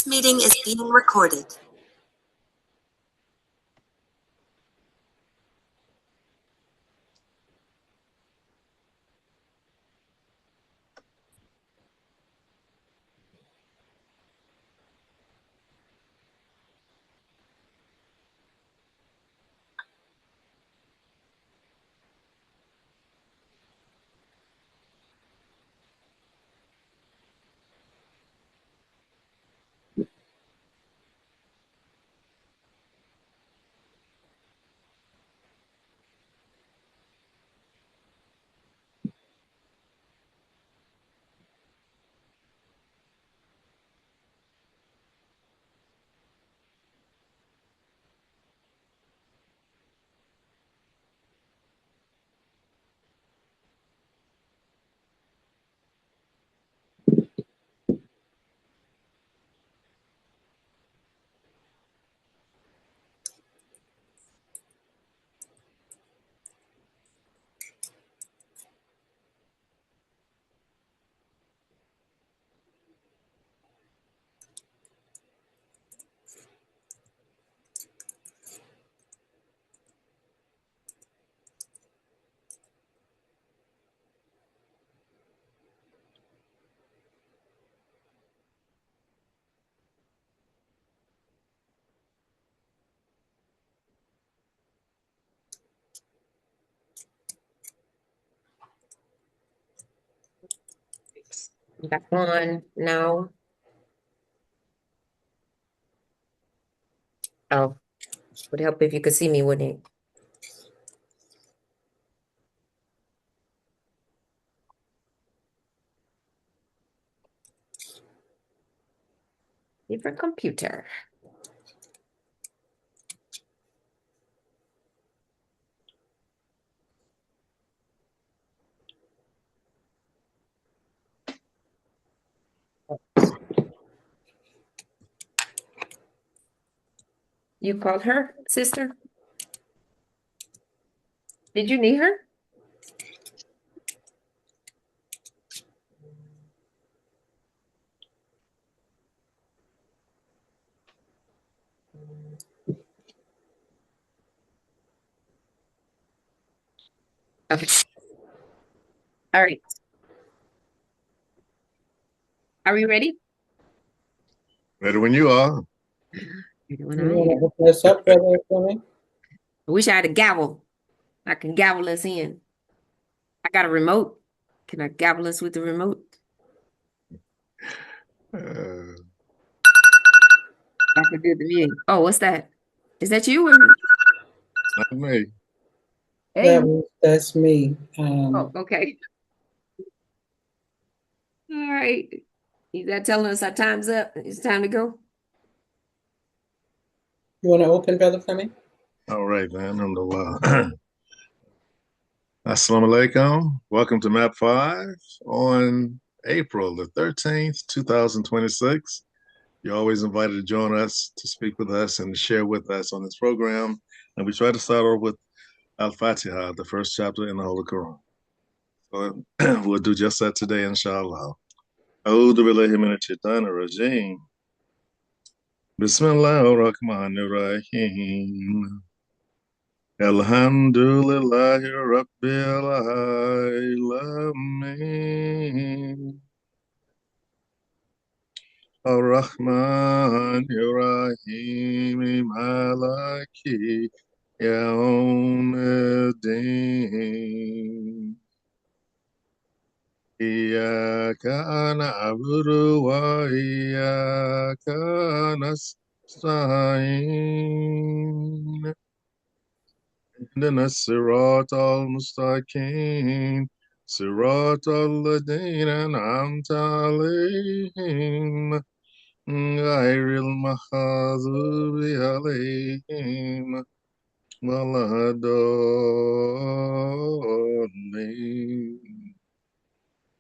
This meeting is being recorded. Back on now. Oh, would help if you could see me, wouldn't it? Different computer. You called her, sister? Did you need her? Okay. All right. Are we ready? Ready when you are. When You I want to am. open this up, Brother Fleming? I wish I had a gavel. I can gavel us in. I got a remote. Can I gavel us with the remote? Uh, I can do the music. Oh, what's that? Is that you? not me. Hey. That's me. Oh, okay. All right. Is that telling us our time's up? It's time to go? You want to open, Brother Fleming? All right, man. Alhamdulillah. Assalamu alaikum. Welcome to MAP5 on April the 13th, 2026. You're always invited to join us, to speak with us, and to share with us on this program. And we try to start off with Al-Fatiha, the first chapter in the Holy Quran. So we'll do just that today, inshallah. أعوذ بالله من الشيطان الرجيم. بسم الله الرحمن الرحيم. Alhamdulillahi Rabbil Alamin. Ar-Rahman Ar-Rahim Maliki Yawmiddin. Iyyaka na'budu wa iyyaka nasta'in. اهدنا الصراط المستقيم صراط الذين أنعمت عليهم غير المغضوب عليهم ولا الضالين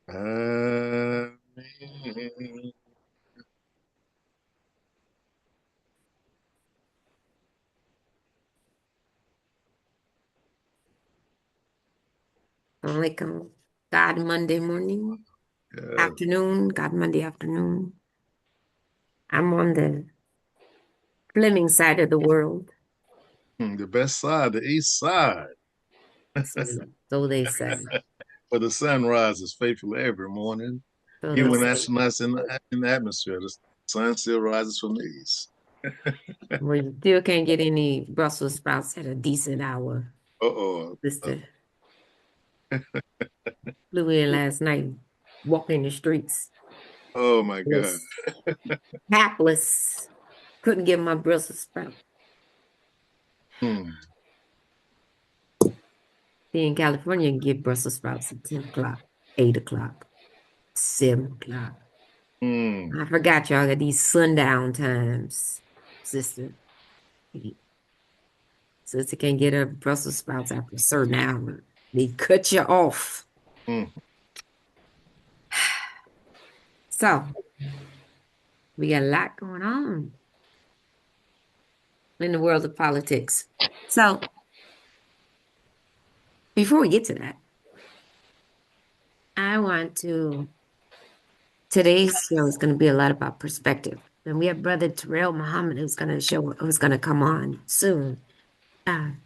آمين. Like God Monday morning, afternoon, God Monday afternoon. I'm on the Fleming side of the world. The best side, the east side. So they say. Where the sun rises faithfully every morning. So Even they when say. astronauts in the atmosphere, the sun still rises from the east. Well, you still can't get any Brussels sprouts at a decent hour, Uh-oh. sister. Flew in last night, walking the streets. Oh my God. Was hapless. Couldn't get my Brussels sprout. Hmm. See, in California, you can get Brussels sprouts at 10 o'clock, 8 o'clock, 7 o'clock. Hmm. I forgot y'all got these sundown times, sister. Sister can't get her Brussels sprouts after a certain hour. They cut you off. Hmm. So, we got a lot going on in the world of politics. So, before we get to that, I want to, today's show is going to be a lot about perspective. And we have Brother Terrell Muhammad who's going to come on soon.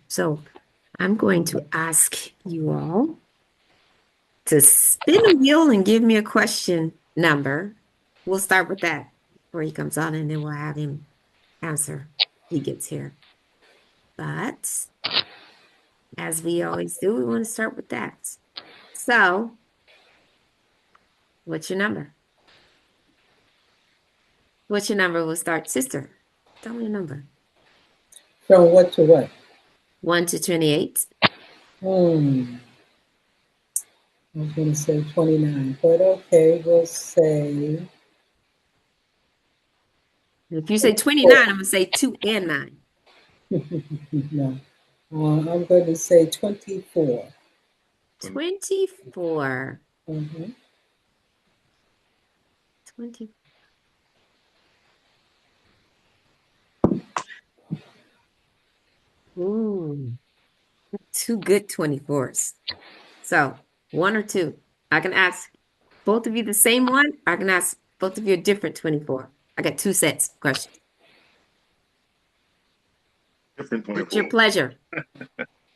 So I'm going to ask you all to spin a wheel and give me a question number. We'll start with that before he comes on, and then we'll have him answer when he gets here. But as we always do, we want to start with that. So, what's your number? What's your number? We'll start. Sister, tell me your number. From what to what? 1 to 28. I was going to say 29, but okay, we'll say If you say 29, I'm going to say 2 and 9. no. I'm going to say 24. 24. Mm-hmm. 20. Ooh, two good 24s. So, one or two. I can ask both of you the same one, or I can ask both of you a different 24. I got two sets of questions. Different What's your 24. pleasure?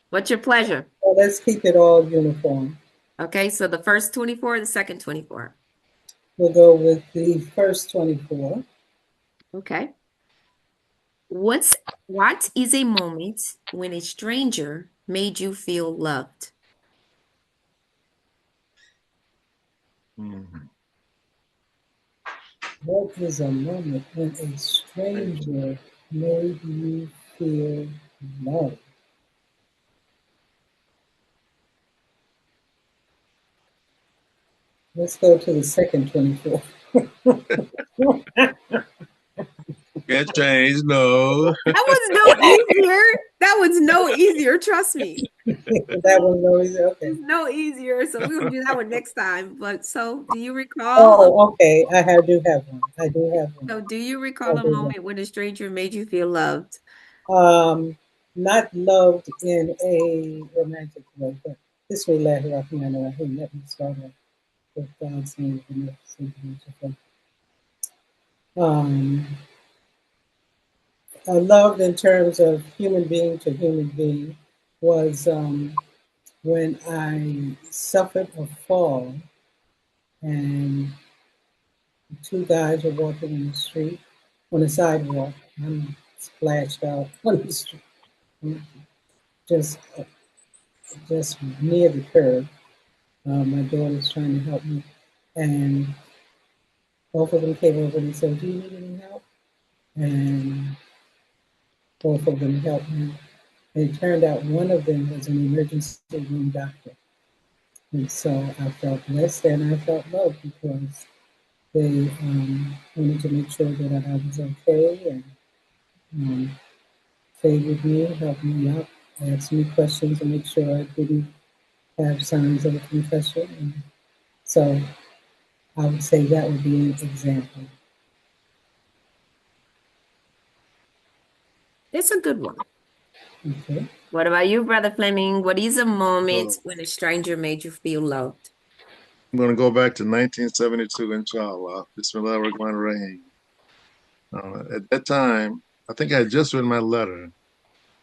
What's your pleasure? Well, let's keep it all uniform. Okay, so the first 24, the second 24. We'll go with the first 24. Okay. What is a moment when a stranger made you feel loved? Hmm. What is a moment when a stranger made you feel loved? Let's go to the second 24. Can't change, no. That was no easier. That was no easier, trust me. That one goes, okay. It's no easier, so we're gonna do that one next time. But so, do you recall? Oh, okay. Do have one. I do have one. So, do you recall a moment when a stranger made you feel loved? Not loved in a romantic way, but this way, Rahim, let me start off with God's name and the loved in terms of human being to human being was when I suffered a fall and two guys were walking in the street on the sidewalk. I'm splashed out on the street, just just near the curb. My daughter's trying to help me, and both of them came over and said, "Do you need any help?" And both of them helped me. And it turned out one of them was an emergency room doctor, and so I felt blessed and I felt loved because they wanted to make sure that I was okay and um, stayed with me, helped me out, asked me questions to make sure I didn't have signs of a concussion. And so I would say that would be an example. It's a good one. Okay. What about you, Brother Fleming? What is a moment So when a stranger made you feel loved? I'm going to go back to 1972, inshallah. Bismillah ar-Rahman ar-Rahim. At that time, I think I had just written my letter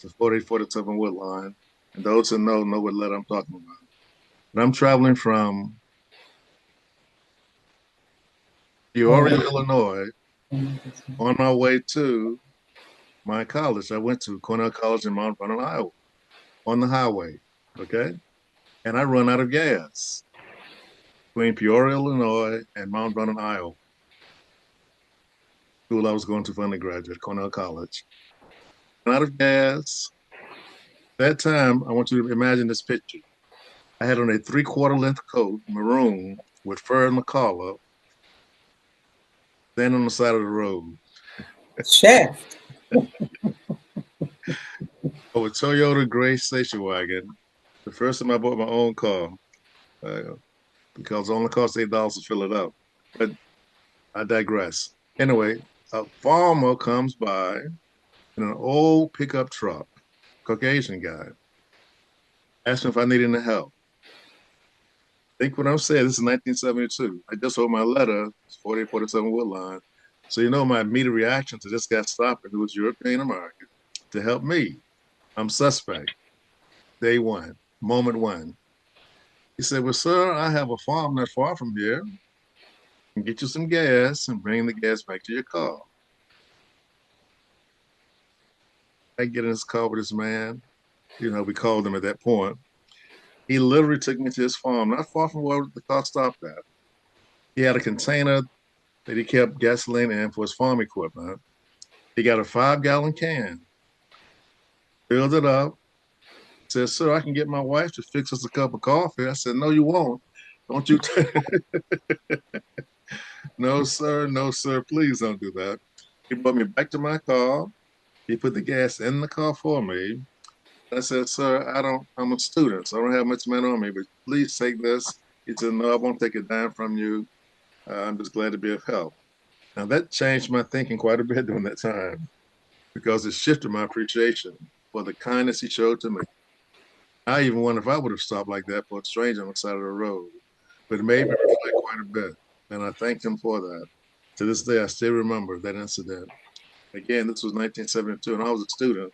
to 4847 Woodline, and those who know what letter I'm talking about. And I'm traveling from Peoria, Oh, Illinois, on my way to my college. I went to Cornell College in Mount Vernon, Iowa, on the highway. Okay. And I run out of gas between Peoria, Illinois, and Mount Vernon, Iowa. School I was going to for undergraduate, Cornell College. Ran out of gas. That time, I want you to imagine this picture. I had on a three-quarter length coat, maroon, with fur in the collar, standing on the side of the road. Shaft. Oh, a Toyota gray station wagon. The first time I bought my own car, uh, because it only cost $8 to fill it up. But I digress. Anyway, a farmer comes by in an old pickup truck, Caucasian guy, asking if I need any help. Think what I'm saying. This is 1972. I just wrote my letter, 4847 Woodline. So you know my immediate reaction to this guy stopping, who was European American, to help me. I'm suspect. Day one, moment one. He said, "Well, sir, I have a farm not far from here. And get you some gas and bring the gas back to your car." I get in his car with this man. We called him at that point. He literally took me to his farm, not far from where the car stopped at. He had a container that he kept gasoline in for his farm equipment. He got a 5-gallon can, filled it up, said, "Sir, I can get my wife to fix us a cup of coffee." I said, "No, you won't. Don't you?" No, sir. No, sir. Please don't do that. He brought me back to my car. He put the gas in the car for me. I said, "Sir, I'm a student, so I don't have much money on me, but please take this." He said, "No, I won't take a dime from you. I'm just glad to be of help." Now, that changed my thinking quite a bit during that time because it shifted my appreciation for the kindness he showed to me. I even wonder if I would have stopped like that for a stranger on the side of the road, but it made me reflect quite a bit. And I thanked him for that. To this day, I still remember that incident. Again, this was 1972, and I was a student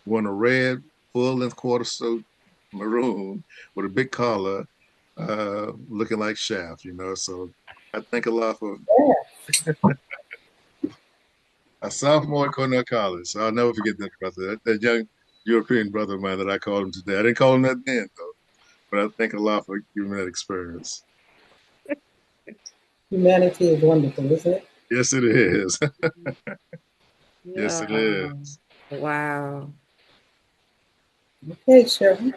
wearing a red full length quarter suit, maroon, with a big collar, looking like Shaft. So I thank Allah for a sophomore at Cornell College. So I'll never forget that brother, that young European brother of mine that I called him today. I didn't call him that then, though, but I thank Allah for giving me that experience. Humanity is wonderful, isn't it? Yes, it is. Yes, Yeah. it is. Wow. Okay, Cheryl.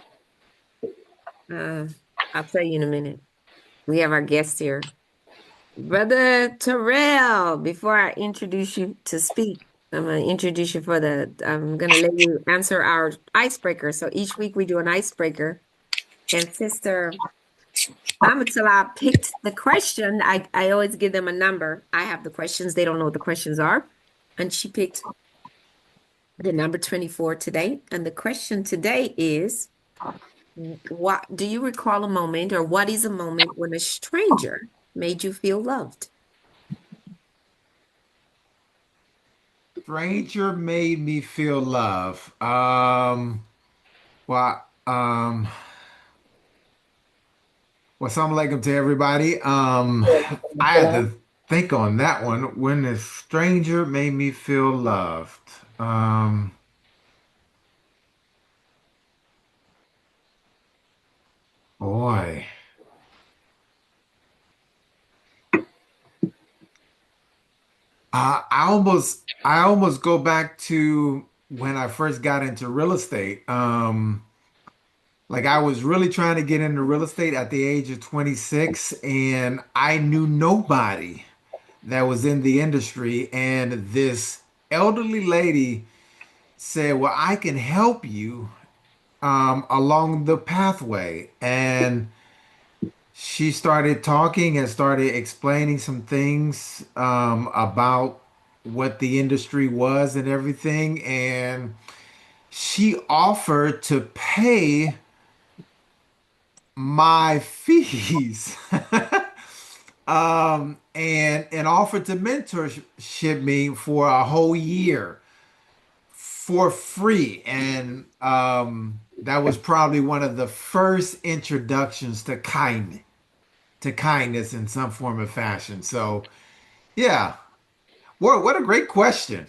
Uh, I'll tell you in a minute. We have our guest here. Brother Terrell, before I introduce you to speak, I'm gonna let you answer our icebreaker. So each week we do an icebreaker. And Sister Amatullah picked the question. I always give them a number. I have the questions. They don't know what the questions are. And she picked the number 24 today. And the question today is, what do you recall a moment, or what is a moment when a stranger made you feel loved? Stranger made me feel love. Well, Assalamu alaikum to everybody. I had to think on that one. When a stranger made me feel loved. Um, Boy, I almost go back to when I first got into real estate. Like I was really trying to get into real estate at the age of 26, and I knew nobody that was in the industry. And this elderly lady said, "Well, I can help you along the pathway." And she started talking and started explaining some things about what the industry was and everything. And she offered to pay my fees and offered to mentorship me for a whole year for free. And that was probably one of the first introductions to kindness in some form of fashion. So yeah. What a great question.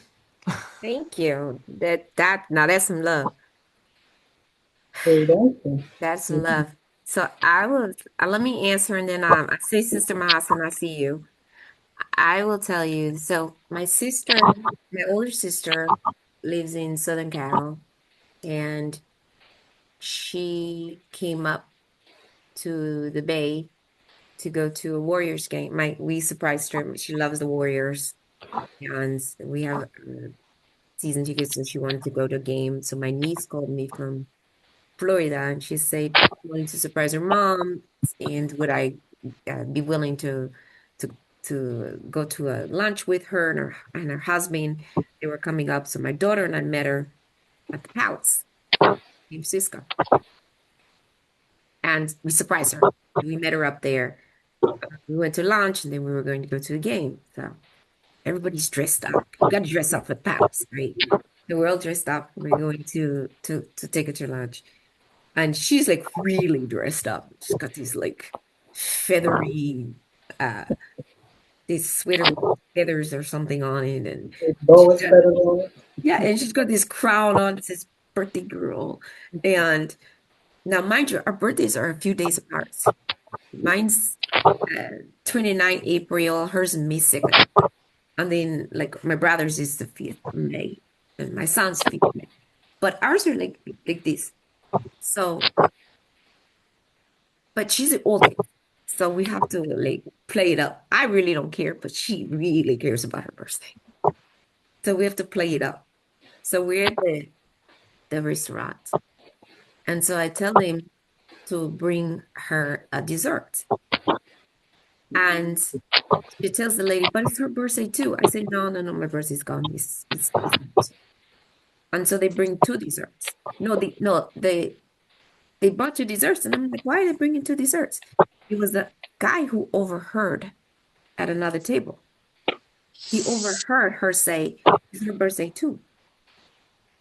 Thank you. Now that's some love. Great answer. That's some love. So I will let me answer and then I say Sister Mahasan, I see you. I will tell you. So my older sister lives in Southern Cal and she came up to the Bay to go to a Warriors game. We surprised her. She loves the Warriors and we have season tickets so she wanted to go to a game. So my niece called me from Florida, and she said wanting to surprise her mom, and would I be willing to to go to a lunch with her and her husband? They were coming up, so my daughter and I met her at the house in Cisco, and we surprised her. We met her up there. We went to lunch, and then we were going to go to the game. So everybody's dressed up. You got to dress up for Paps, right? So we're all dressed up. We're going to take her to lunch. And she's like really dressed up. She's got these like feathery, uh, this sweater with feathers or something on it, and she Lowest got, better on it. yeah, and she's got this crown on. It says birthday girl. And now, mind you, our birthdays are a few days apart. Mine's 29 April, hers is May 2nd. And then like my brother's is the 5th of May, and my son's 5th of May. But ours are like this. So but she's an oldie, so we have to like play it up. I really don't care, but she really cares about her birthday. So we have to play it up. So we're at the restaurant. And so I tell them to bring her a dessert. And she tells the lady, but it's her birthday too. I said, no, no, no, my birthday's gone. It's not. And so they bring two desserts. They brought two desserts. And I'm like, why are they bringing two desserts? It was the guy who overheard at another table. He overheard her say, it's her birthday too.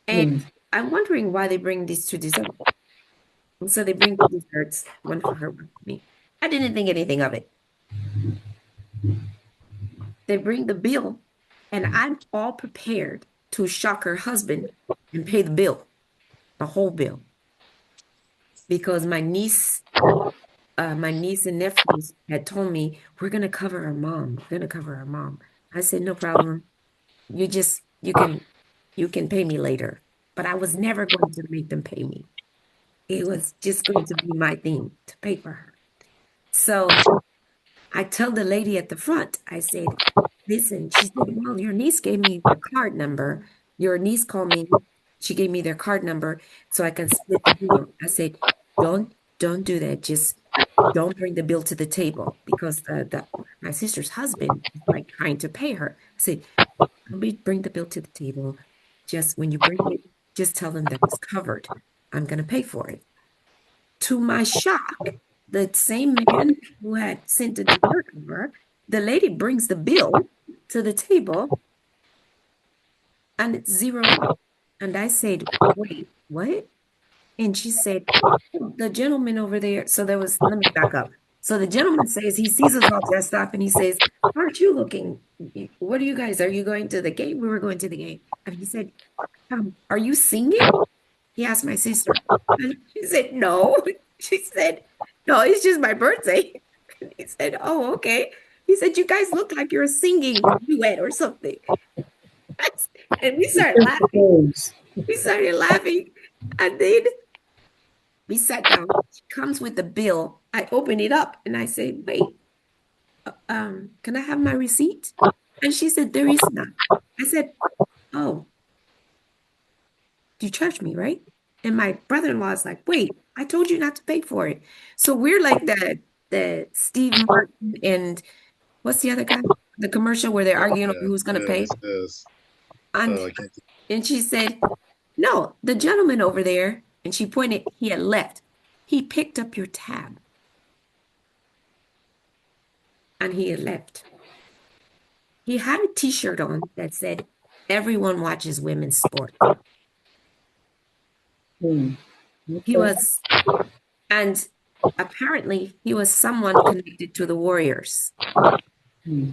And Mm. I'm wondering why they bring these two desserts. And so they bring two desserts, one for her, one for me. I didn't think anything of it. They bring the bill, and I'm all prepared to shock her husband and pay the bill, the whole bill, because my niece and nephews had told me, we're gonna cover her mom. We're gonna cover her mom. I said, no problem. You can pay me later. But I was never going to make them pay me. It was just going to be my thing to pay for her. So I tell the lady at the front, I said, listen, she said, well, your niece gave me the card number. Your niece called me. She gave me their card number so I can split the bill. I said, don't do that. Just don't bring the bill to the table because my sister's husband is like trying to pay her. I said, don't bring the bill to the table. Just when you bring it, just tell them that it's covered. I'm going to pay for it. To my shock, the same man who had sent the dessert over, the lady brings the bill to the table and it's zeroed out. And I said, wait, what? And she said, the gentleman over there. So let me back up. So the gentleman says, he sees us all dressed up and he says, aren't you looking? What are you guys? Are you going to the game? We were going to the game. And he said, are you singing? He asked my sister. And she said, no. She said, no, it's just my birthday. He said, oh, okay. He said, you guys look like you're singing a duet or something. And we started laughing. Yes. We started laughing. And then we sat down. She comes with the bill. I open it up and I say, wait, can I have my receipt? And she said, there is none. I said, oh, you charged me, right? And my brother-in-law is like, wait, I told you not to pay for it. So we're like the Steve Martin and what's the other guy? The commercial where they're arguing over Yeah, who's gonna pay. yes, yes. And I can't. and she said, no, the gentleman over there, and she pointed, he had left. He picked up your tab. and he had left. He had a T-shirt on that said, "Everyone watches women's sport." Hmm. He Okay. was, and apparently he was someone connected to the Warriors Hmm.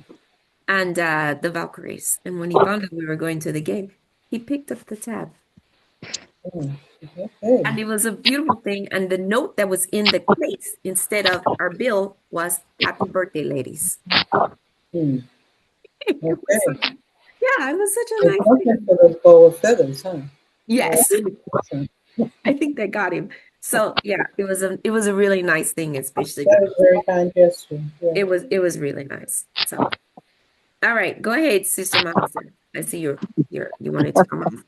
and the Valkyries. And when he found out we were going to the game, he picked up the tab. Hmm. Okay. And it was a beautiful thing. And the note that was in the case instead of our bill was "Happy birthday, ladies." Hmm. It was Okay. yeah, it was such a It's nice something thing. for the bow of feathers, huh? Yeah. Yes, I think they got him. So yeah, it was a really nice thing, especially That because was a very kind gesture. Yeah. it was really nice. So all right, go ahead, Sister Melissa. I see you wanted to come on.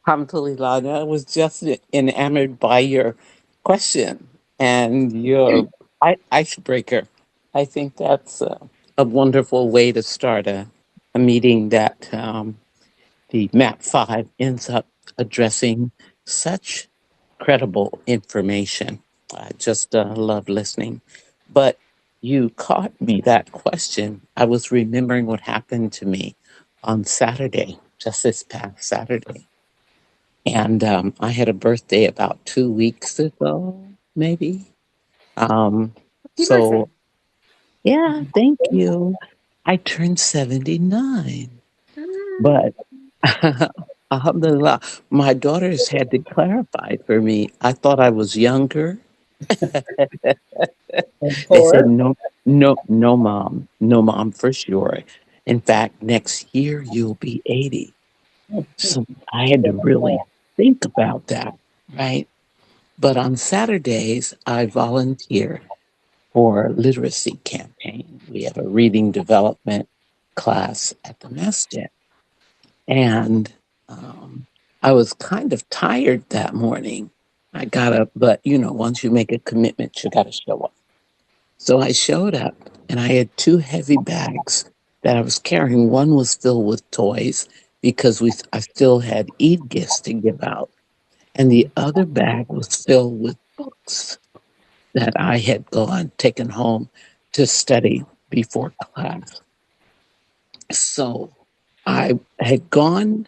Alhamdulillah, I was just enamored by your question and your icebreaker. I think that's a wonderful way to start a meeting that the MAP5 ends up addressing such credible information. I just love listening. But you caught me that question. I was remembering what happened to me on Saturday, just this past Saturday. And I had a birthday about 2 weeks ago, maybe. Um, Happy birthday. so, yeah, thank you. I turned 79. Ah, But alhamdulillah, my daughters had to clarify for me. I thought I was younger. Of They said, course. no, no, no, mom, for sure. In fact, next year you'll be 80. So I had to really think about that, right? But on Saturdays, I volunteer for literacy campaign. We have a reading development class at the masjid. And I was kind of tired that morning. I got up, but once you make a commitment, you got to show up. So I showed up and I had two heavy bags that I was carrying. One was filled with toys because I still had Eid gifts to give out. And the other bag was filled with books that I had taken home to study before class. So I had gone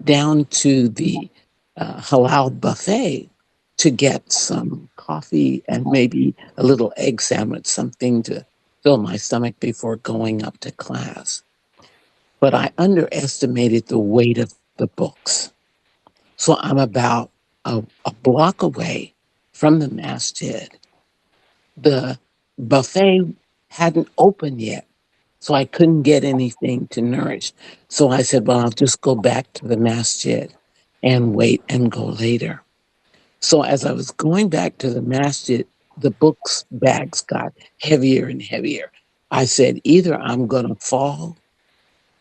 down to the halal buffet to get some coffee and maybe a little egg sandwich, something to fill my stomach before going up to class. But I underestimated the weight of the books. So I'm about a block away from the masjid. The buffet hadn't opened yet. So I couldn't get anything to nourish. So I said, well, I'll just go back to the masjid and wait and go later. So as I was going back to the masjid, the books bags got heavier and heavier. I said, either I'm going to fall,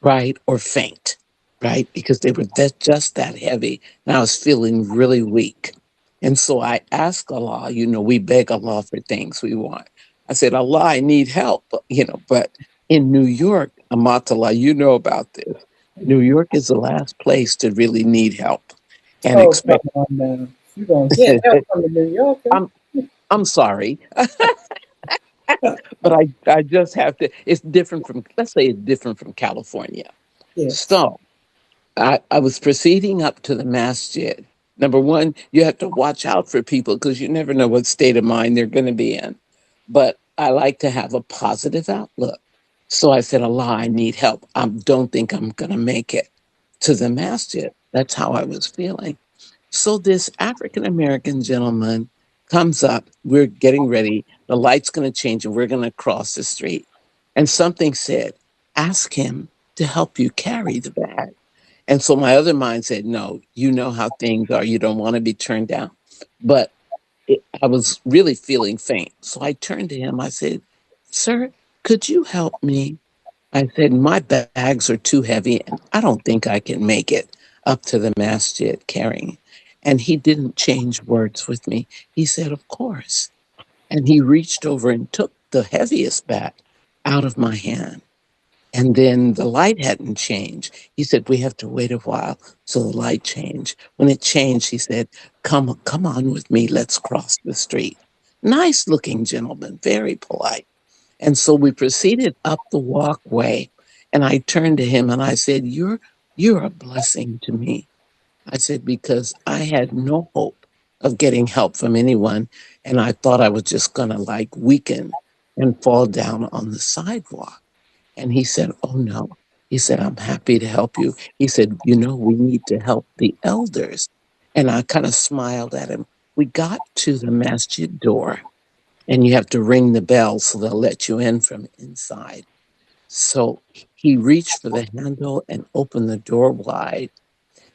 right, or faint, right, because they were just that heavy. And I was feeling really weak. And so I asked Allah, we beg Allah for things we want. I said, Allah, I need help, but in New York, Amatullah, you know about this. New York is the last place to really need help and Oh, come expect. on now. You're going to get help from the New Yorker. I'm I'm sorry, but I just have to. It's different from, let's say, it's different from California. Yes. So I was proceeding up to the masjid. Number one, you have to watch out for people because you never know what state of mind they're going to be in. But I like to have a positive outlook. So I said, Allah, I need help. I don't think I'm going to make it to the masjid. That's how I was feeling. So this African American gentleman comes up. We're getting ready. The light's going to change and we're going to cross the street. And something said, ask him to help you carry the bag. And so my other mind said, no, you know how things are. You don't want to be turned down. But I was really feeling faint. So I turned to him. I said, sir, could you help me? I said, my bags are too heavy and I don't think I can make it up to the masjid carrying. And he didn't change words with me. He said, of course. And he reached over and took the heaviest bag out of my hand. And then the light hadn't changed. He said, we have to wait a while so the light changed. When it changed, he said, come on with me. Let's cross the street. Nice looking gentleman, very polite. And so we proceeded up the walkway, and I turned to him and I said, you're a blessing to me. I said, because I had no hope of getting help from anyone, and I thought I was just gonna like weaken and fall down on the sidewalk. And he said, oh no. He said, I'm happy to help you. He said, we need to help the elders. And I kind of smiled at him. We got to the masjid door, and you have to ring the bell so they'll let you in from inside. So he reached for the handle and opened the door wide.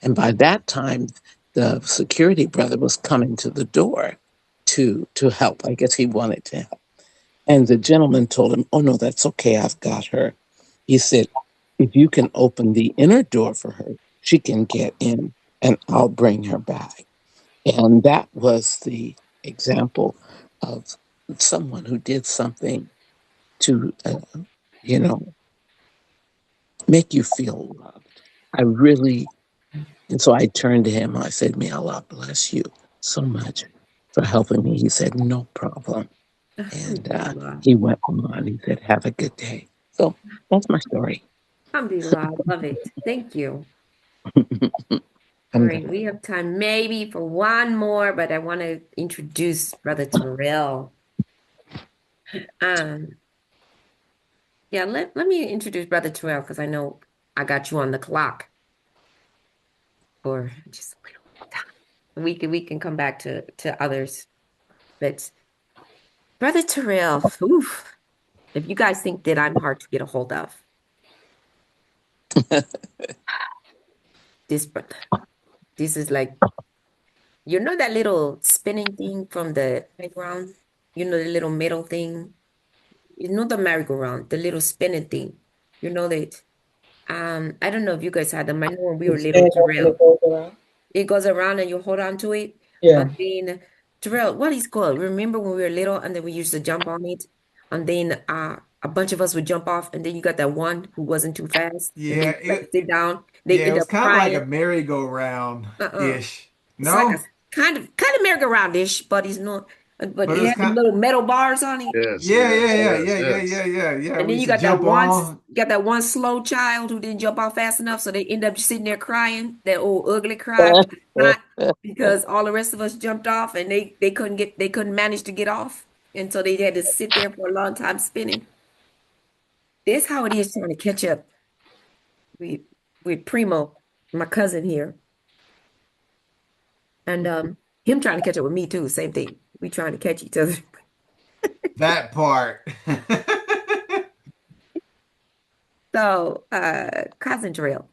And by that time, the security brother was coming to the door to help. I guess he wanted to help. And the gentleman told him, oh, no, that's okay. I've got her. He said, if you can open the inner door for her, she can get in and I'll bring her back. And that was the example of someone who did something to, you know, make you feel loved. I really, and so I turned to him and I said, may Allah bless you so much for helping me. He said, no problem. And Alhamdulillah. he went on. He said, have a good day. So that's my story. Alhamdulillah. I love it. Thank you. All I'm right, done. we have time maybe for one more, but I want to introduce Brother Terrell. Um, yeah, let me introduce Brother Terrell because I know I got you on the clock for just a little time. We can come back to others, but Brother Terrell, oof, if you guys think that I'm hard to get a hold of, this brother, this is like that little spinning thing from the playground, the little metal thing. The merry-go-round, the little spinning thing. You know that. I don't know if you guys had them. I know when we You were little, stand up and it Terrell. goes around. It goes around and you hold on to it. Yeah. And then Terrell, what is called? Remember when we were little and then we used to jump on it? And then a bunch of us would jump off, and then you got that one who wasn't too fast, and then Yeah, you got to sit down. They it end was up kind of like crying. a merry-go-round Uh-uh. ish. It's like a No, kind of merry-go-round-ish, but it's not. But but it it was had the kind. little metal bars on it. Yes, Yeah, yes, yeah, yeah, yes, yeah, yeah, yes. yeah, yeah, yeah. And We then used to jump on. you got that one slow child who didn't jump off fast enough, so they end up sitting there crying, that old ugly cry, which is not because all the rest of us jumped off and they couldn't manage to get off. And so they had to sit there for a long time spinning. That's how it is trying to catch up with Primo, my cousin here. And him trying to catch up with me too, same thing. We trying to catch each other. That part. So cousin Drill,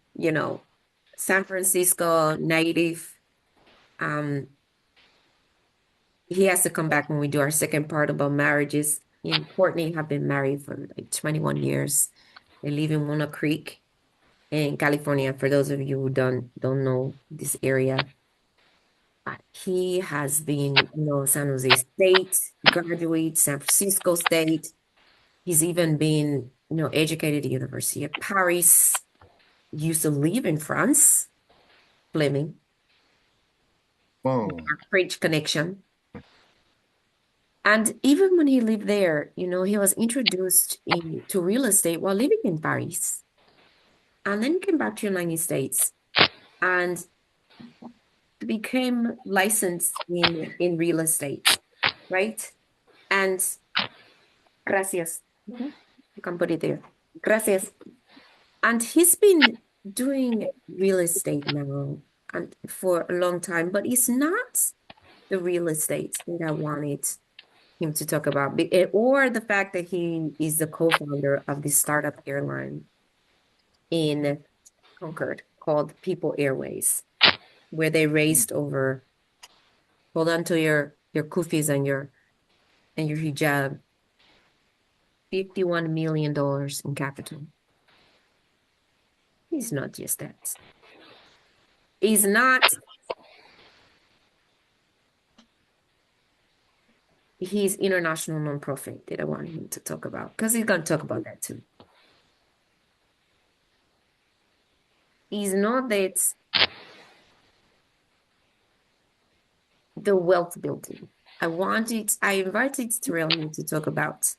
San Francisco native. Um, he has to come back when we do our second part about marriages. He and Courtney have been married for like 21 years. They live in Walnut Creek in California. For those of you who don't know this area, he has been, San Jose State graduate, San Francisco State. He's even been, educated at the University of Paris. Used to live in France, Fleming, Boom. our French connection. And even when he lived there, he was introduced to real estate while living in Paris. And then came back to the United States and became licensed in real estate, right? And gracias. Mhm. You can put it there. Gracias. And he's been doing real estate now and for a long time, but it's not the real estate that I wanted him to talk about, or the fact that he is the co-founder of the startup airline in Concord called People Airways, where they raised over, hold on to your kufis and your hijab, $51 million in capital. He's not just that. He's not, he's international nonprofit that I want him to talk about, because he's going to talk about that too. He's not that the wealth building. I invited Terrell here to talk about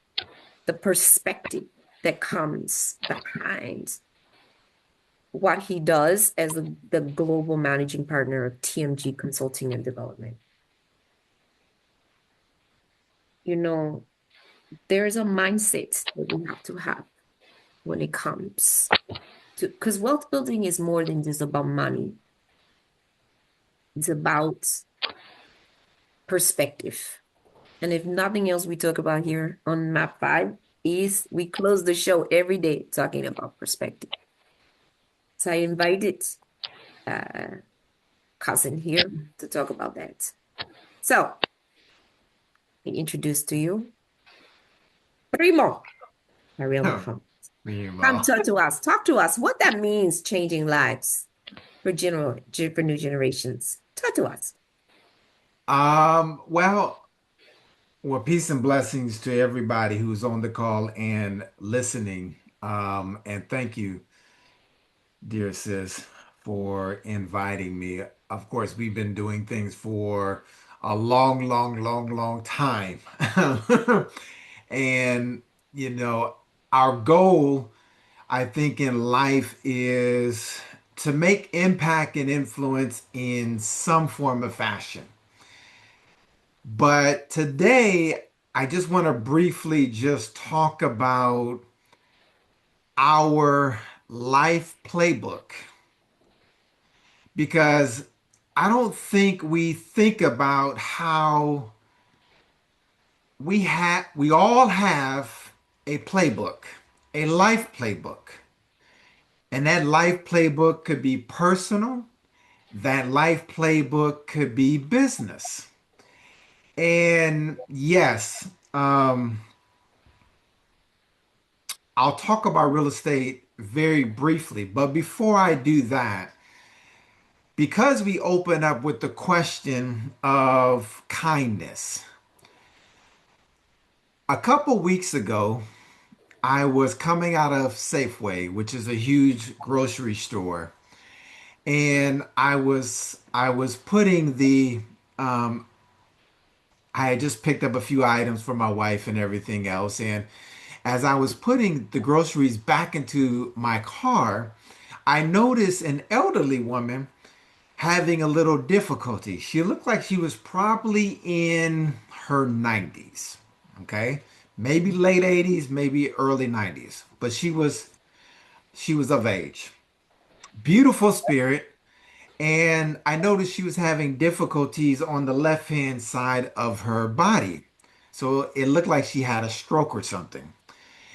the perspective that comes behind what he does as the global managing partner of TMG Consulting and Development. You know, there's a mindset that we have to have when it comes to, because wealth building is more than just about money. It's about perspective. And if nothing else we talk about here on MAP5 is we close the show every day talking about perspective. So I invited cousin here to talk about that. So I introduce to you Primo Ariel Muhammad. Come talk to us. Talk to us. What that means changing lives for new generations. Talk to us. Well, peace and blessings to everybody who's on the call and listening. And thank you, dear sis, for inviting me. Of course, we've been doing things for a long, long, long, long time. And, you know, our goal, I think, in life is to make impact and influence in some form of fashion. But today, I just want to briefly just talk about our life playbook because I don't think we think about how we all have a playbook, a life playbook. And that life playbook could be personal, that life playbook could be business. And yes, I'll talk about real estate very briefly, but before I do that, because we open up with the question of kindness, a couple weeks ago, I was coming out of Safeway, which is a huge grocery store, and I was putting I had just picked up a few items for my wife and everything else, and as I was putting the groceries back into my car, I noticed an elderly woman having a little difficulty. She looked like she was probably in her 90s, okay? Maybe late 80s, maybe early 90s, but she was of age. Beautiful spirit, and I noticed she was having difficulties on the left-hand side of her body. So it looked like she had a stroke or something.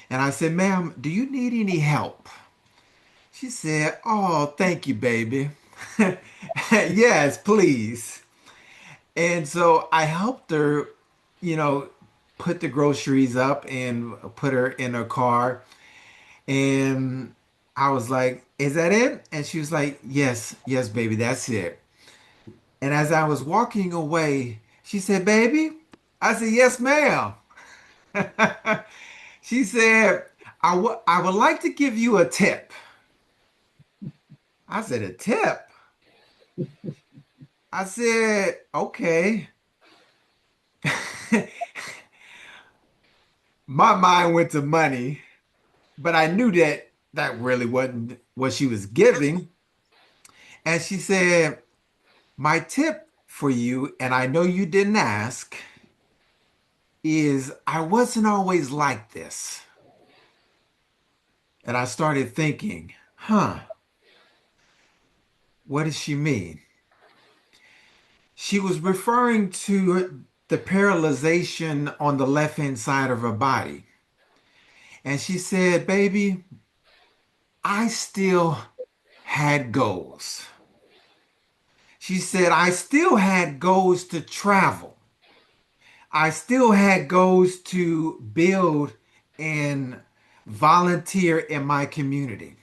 And I said, "Ma'am, do you need any help?" She said, "Oh, thank you, baby." Yes, please. And so I helped her, you know, put the groceries up and put her in her car. And I was like, "Is that it?" And she was like, "Yes, yes, baby, that's it." And as I was walking away, she said, "Baby?" I said, "Yes, ma'am." She said, I would like to give you a tip." I said, "A tip?" I said, "Okay." My mind went to money, but I knew that that really wasn't what she was giving. And she said, "My tip for you, and I know you didn't ask, is I wasn't always like this." And I started thinking, what does she mean? She was referring to the paralyzation on the left hand side of her body. And she said, "Baby, I still had goals." She said, "I still had goals to travel. I still had goals to build and volunteer in my community."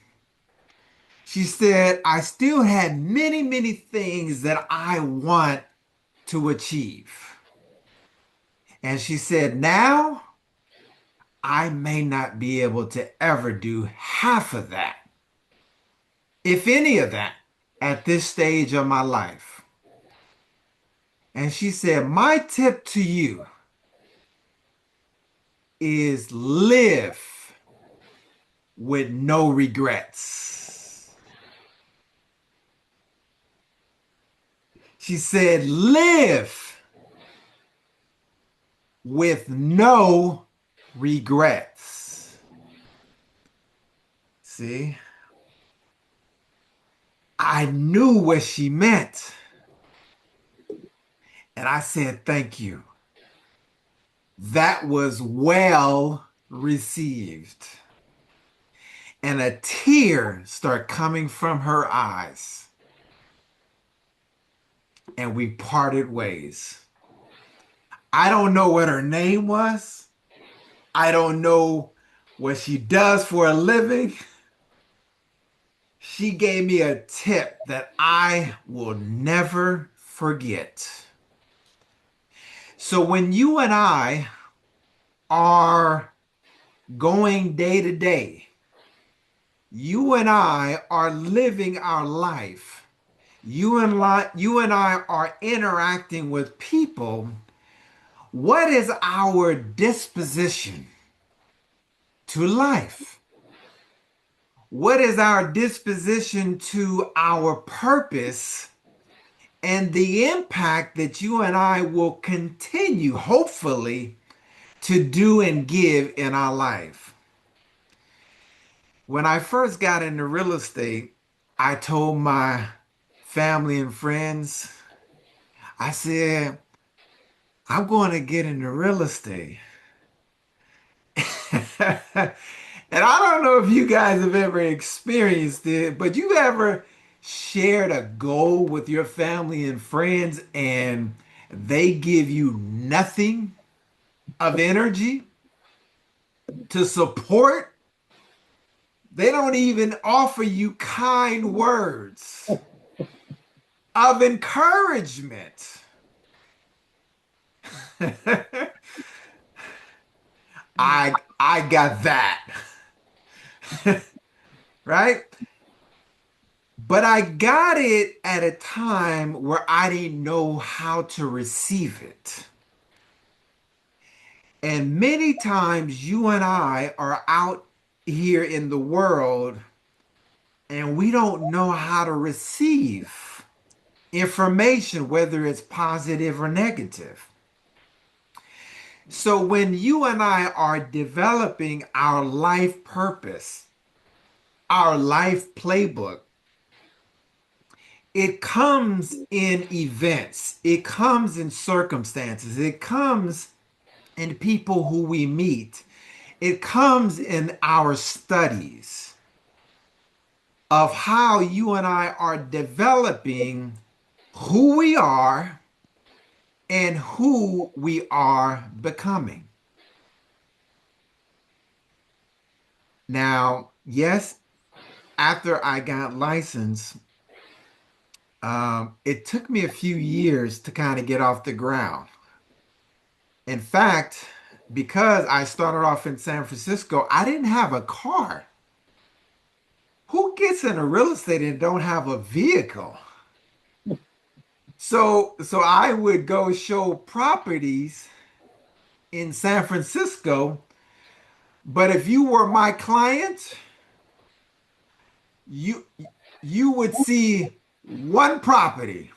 She said, "I still had many, many things that I want to achieve." And she said, "Now I may not be able to ever do half of that, if any of that, at this stage of my life." And she said, "My tip to you is live with no regrets. She said, live with no regrets. See, I knew what she meant. And I said, thank you. That was well received. And a tear started coming from her eyes. And we parted ways. I don't know what her name was. I don't know what she does for a living. She gave me a tip that I will never forget. So when you and I are going day to day, you and I are living our life. You and I are interacting with people. What is our disposition to life? What is our disposition to our purpose and the impact that you and I will continue, hopefully, to do and give in our life? When I first got into real estate, I told my family and friends, I said, I'm going to get into real estate. And I don't know if you guys have ever experienced it, but you ever shared a goal with your family and friends and they give you nothing of energy to support? They don't even offer you kind words of encouragement. I got that. Right? But I got it at a time where I didn't know how to receive it. And many times you and I are out here in the world and we don't know how to receive information, whether it's positive or negative. So when you and I are developing our life purpose, our life playbook, it comes in events, it comes in circumstances, it comes in people who we meet, it comes in our studies of how you and I are developing who we are and who we are becoming. Now, yes, after I got licensed, it took me a few years to kind of get off the ground. In fact, because I started off in San Francisco, I didn't have a car. Who gets into real estate and don't have a vehicle? So I would go show properties in San Francisco, but if you were my client, you you would see one property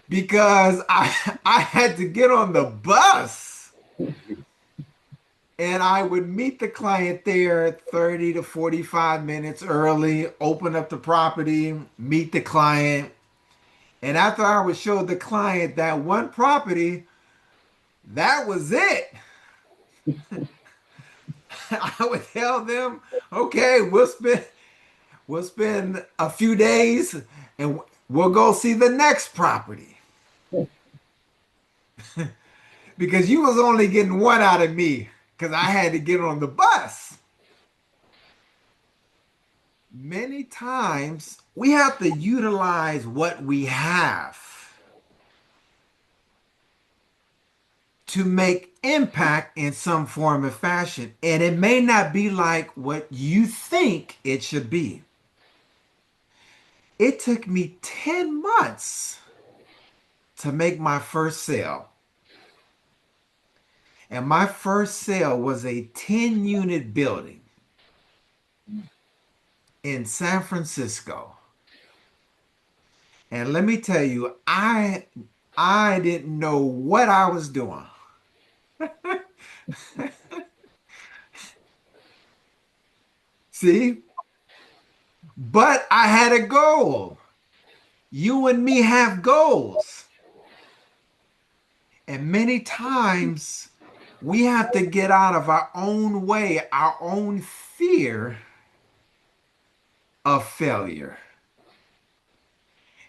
because I had to get on the bus and I would meet the client there 30 to 45 minutes early, open up the property, meet the client. And after I would show the client that one property, that was it. I would tell them, okay, we'll spend a few days and we'll go see the next property. Because you was only getting one out of me because I had to get on the bus. Many times we have to utilize what we have to make impact in some form or fashion. And it may not be like what you think it should be. It took me 10 months to make my first sale. And my first sale was a 10-unit building in San Francisco. And let me tell you, I didn't know what I was doing. See? But I had a goal. You and me have goals. And many times we have to get out of our own way, our own fear of failure.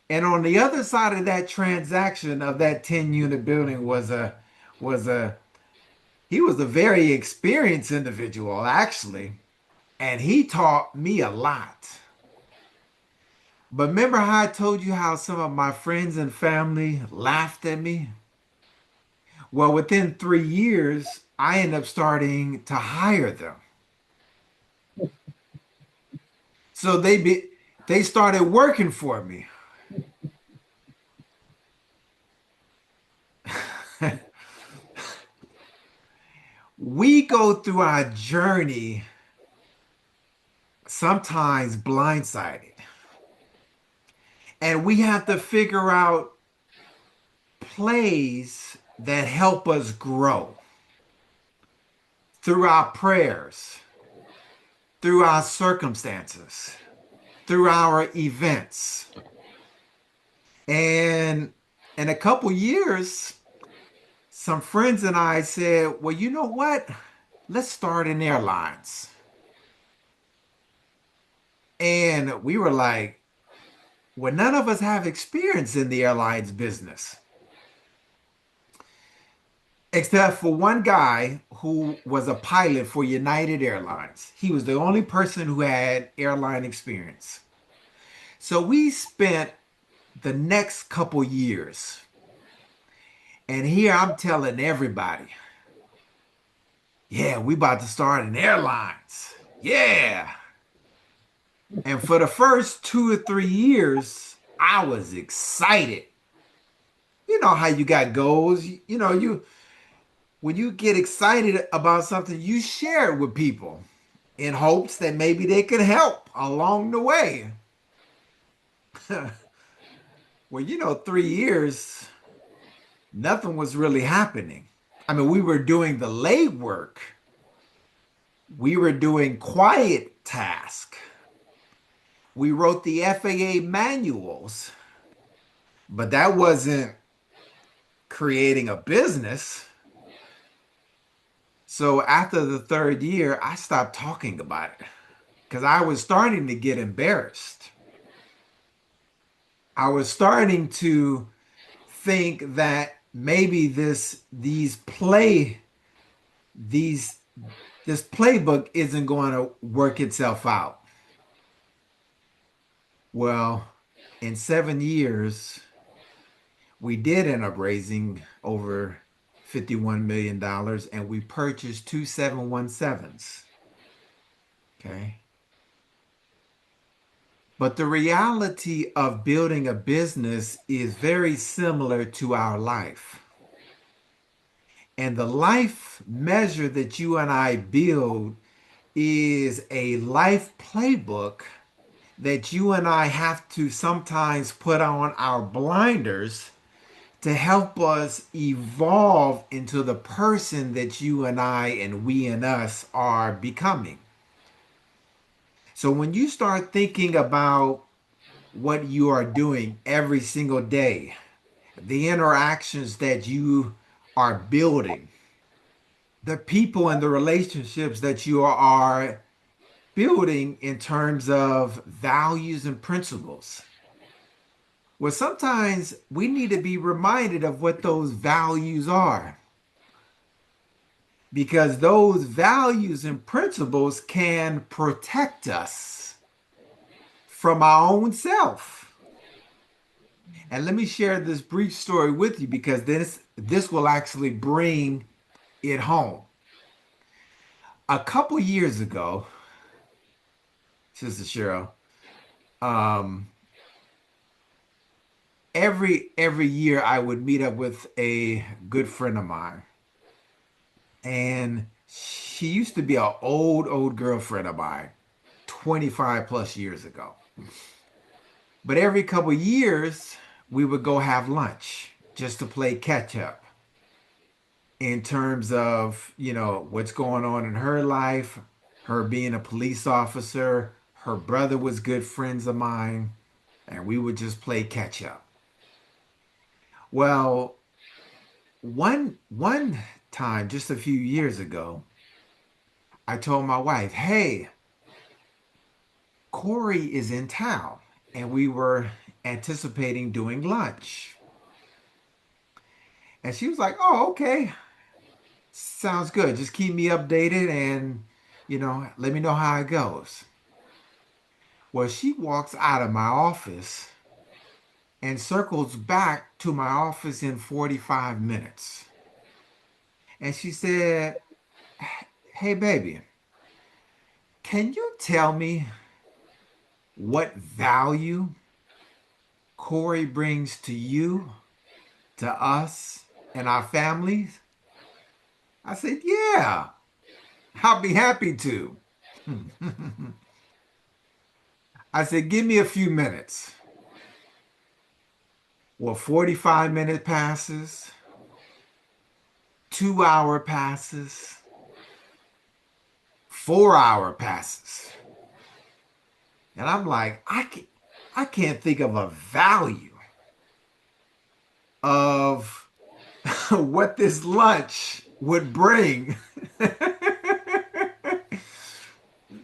And on the other side of that transaction of that 10-unit building was a he was a very experienced individual actually, and he taught me a lot. But remember how I told you how some of my friends and family laughed at me? Well, within 3 years, I ended up starting to hire them. So they started working for me. We go through our journey sometimes blindsided. And we have to figure out plays that help us grow through our prayers, through our circumstances, through our events. And in a couple years, some friends and I said, well, you know what? Let's start in airlines. And we were like, well, none of us have experience in the airlines business, except for one guy who was a pilot for United Airlines. He was the only person who had airline experience. So we spent the next couple years, and here I'm telling everybody, yeah, we about to start in airlines. Yeah. And for the first 2 or 3 years, I was excited. You know how you got goals. You know, when you get excited about something, you share it with people in hopes that maybe they could help along the way. Well, 3 years, nothing was really happening. I mean, we were doing the legwork. We were doing quiet tasks. We wrote the FAA manuals, but that wasn't creating a business. So after the third year, I stopped talking about it because I was starting to get embarrassed. I was starting to think that maybe these this playbook isn't going to work itself out. Well, in 7 years, we did end up raising over $51 million and we purchased two 717s. Okay. But the reality of building a business is very similar to our life. And the life measure that you and I build is a life playbook that you and I have to sometimes put on our blinders to help us evolve into the person that you and I and we and us are becoming. So when you start thinking about what you are doing every single day, the interactions that you are building, the people and the relationships that you are building in terms of values and principles. Well, sometimes we need to be reminded of what those values are because those values and principles can protect us from our own self. And let me share this brief story with you because this will actually bring it home. A couple years ago, Sister Cheryl, um, every year I would meet up with a good friend of mine. And she used to be an old girlfriend of mine, 25 plus years ago. But every couple years, we would go have lunch just to play catch up in terms of, what's going on in her life, her being a police officer. Her brother was good friends of mine, and we would just play catch up. Well, one time, just a few years ago, I told my wife, "Hey, Corey is in town," and we were anticipating doing lunch. And she was like, "Oh, okay. Sounds good. Just keep me updated and, let me know how it goes." Well, she walks out of my office and circles back to my office in 45 minutes. And she said, "Hey, baby, can you tell me what value Corey brings to you, to us, and our families?" I said, "Yeah, I'll be happy to." I said, "Give me a few minutes." Well, 45 minute passes, 2 hour passes, 4 hour passes. And I'm like, I can't think of a value of what this lunch would bring.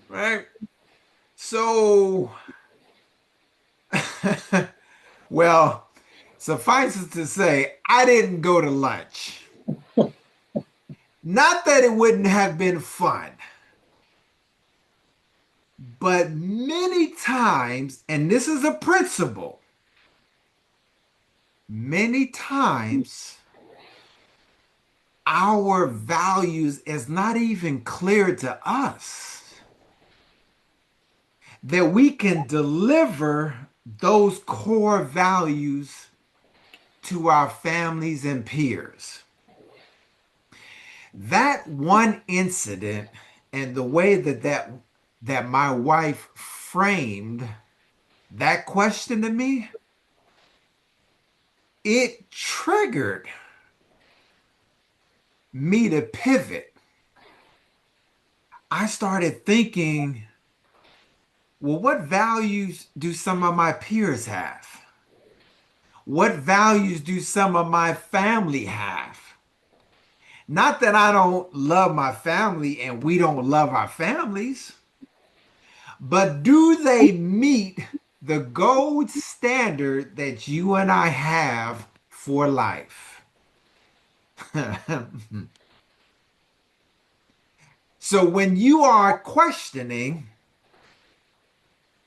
Right? So, well, suffice it to say, I didn't go to lunch. Not that it wouldn't have been fun, but many times, and this is a principle, many times our values is not even clear to us that we can deliver those core values to our families and peers. That one incident and the way that my wife framed that question to me, it triggered me to pivot. I started thinking, well, what values do some of my peers have? What values do some of my family have? Not that I don't love my family and we don't love our families, but do they meet the gold standard that you and I have for life? So when you are questioning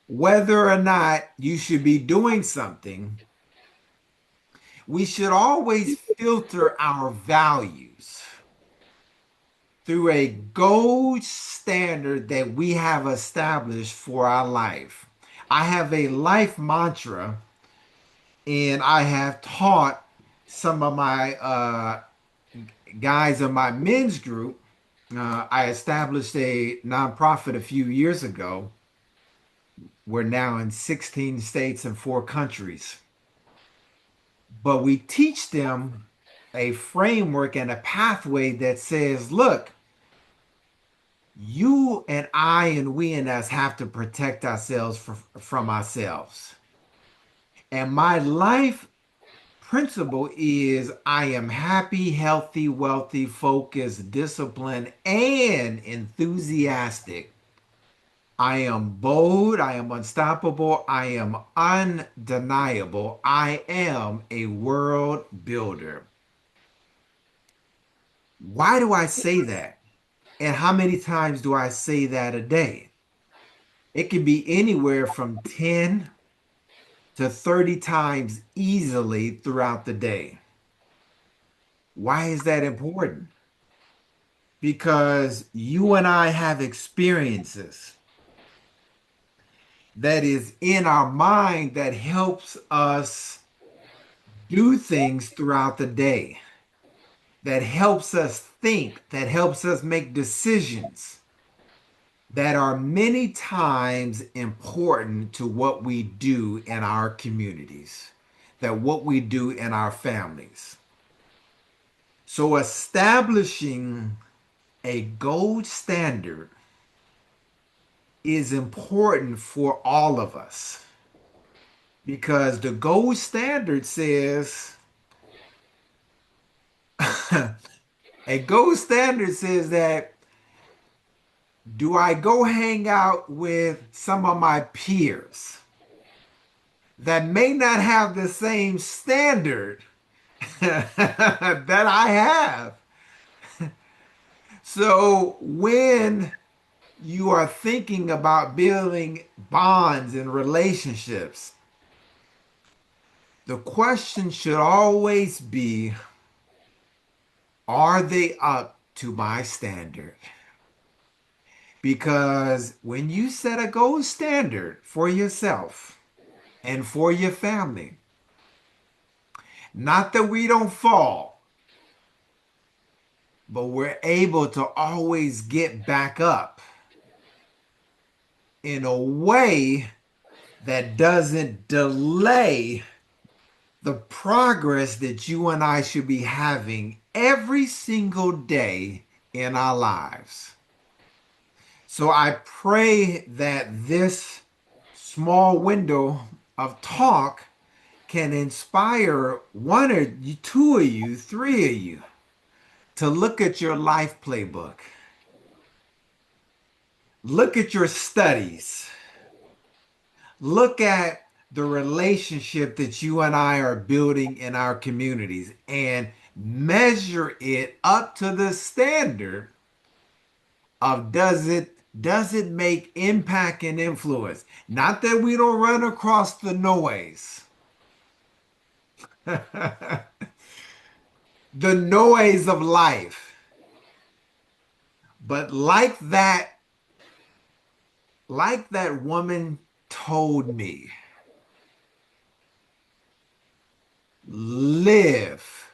whether or not you should be doing something, we should always filter our values through a gold standard that we have established for our life. I have a life mantra, and I have taught some of my guys in my men's group. I established a nonprofit a few years ago. We're now in 16 states and 4 countries. But we teach them a framework and a pathway that says, look, you and I and we and us have to protect ourselves from ourselves. And my life principle is I am happy, healthy, wealthy, focused, disciplined, and enthusiastic. I am bold. I am unstoppable. I am undeniable. I am a world builder. Why do I say that? And how many times do I say that a day? It can be anywhere from 10 to 30 times easily throughout the day. Why is that important? Because you and I have experiences that is in our mind that helps us do things throughout the day, that helps us think, that helps us make decisions that are many times important to what we do in our communities, that what we do in our families. So establishing a gold standard is important for all of us because the gold standard says a gold standard says that do I go hang out with some of my peers that may not have the same standard that I have? So when you are thinking about building bonds and relationships, the question should always be, are they up to my standard? Because when you set a gold standard for yourself and for your family, not that we don't fall, but we're able to always get back up in a way that doesn't delay the progress that you and I should be having every single day in our lives. So I pray that this small window of talk can inspire one or two of you, three of you to look at your life playbook, look at your studies, look at the relationship that you and I are building in our communities and measure it up to the standard of does it make impact and influence? Not that we don't run across the noise. The noise of life. But like that woman told me, live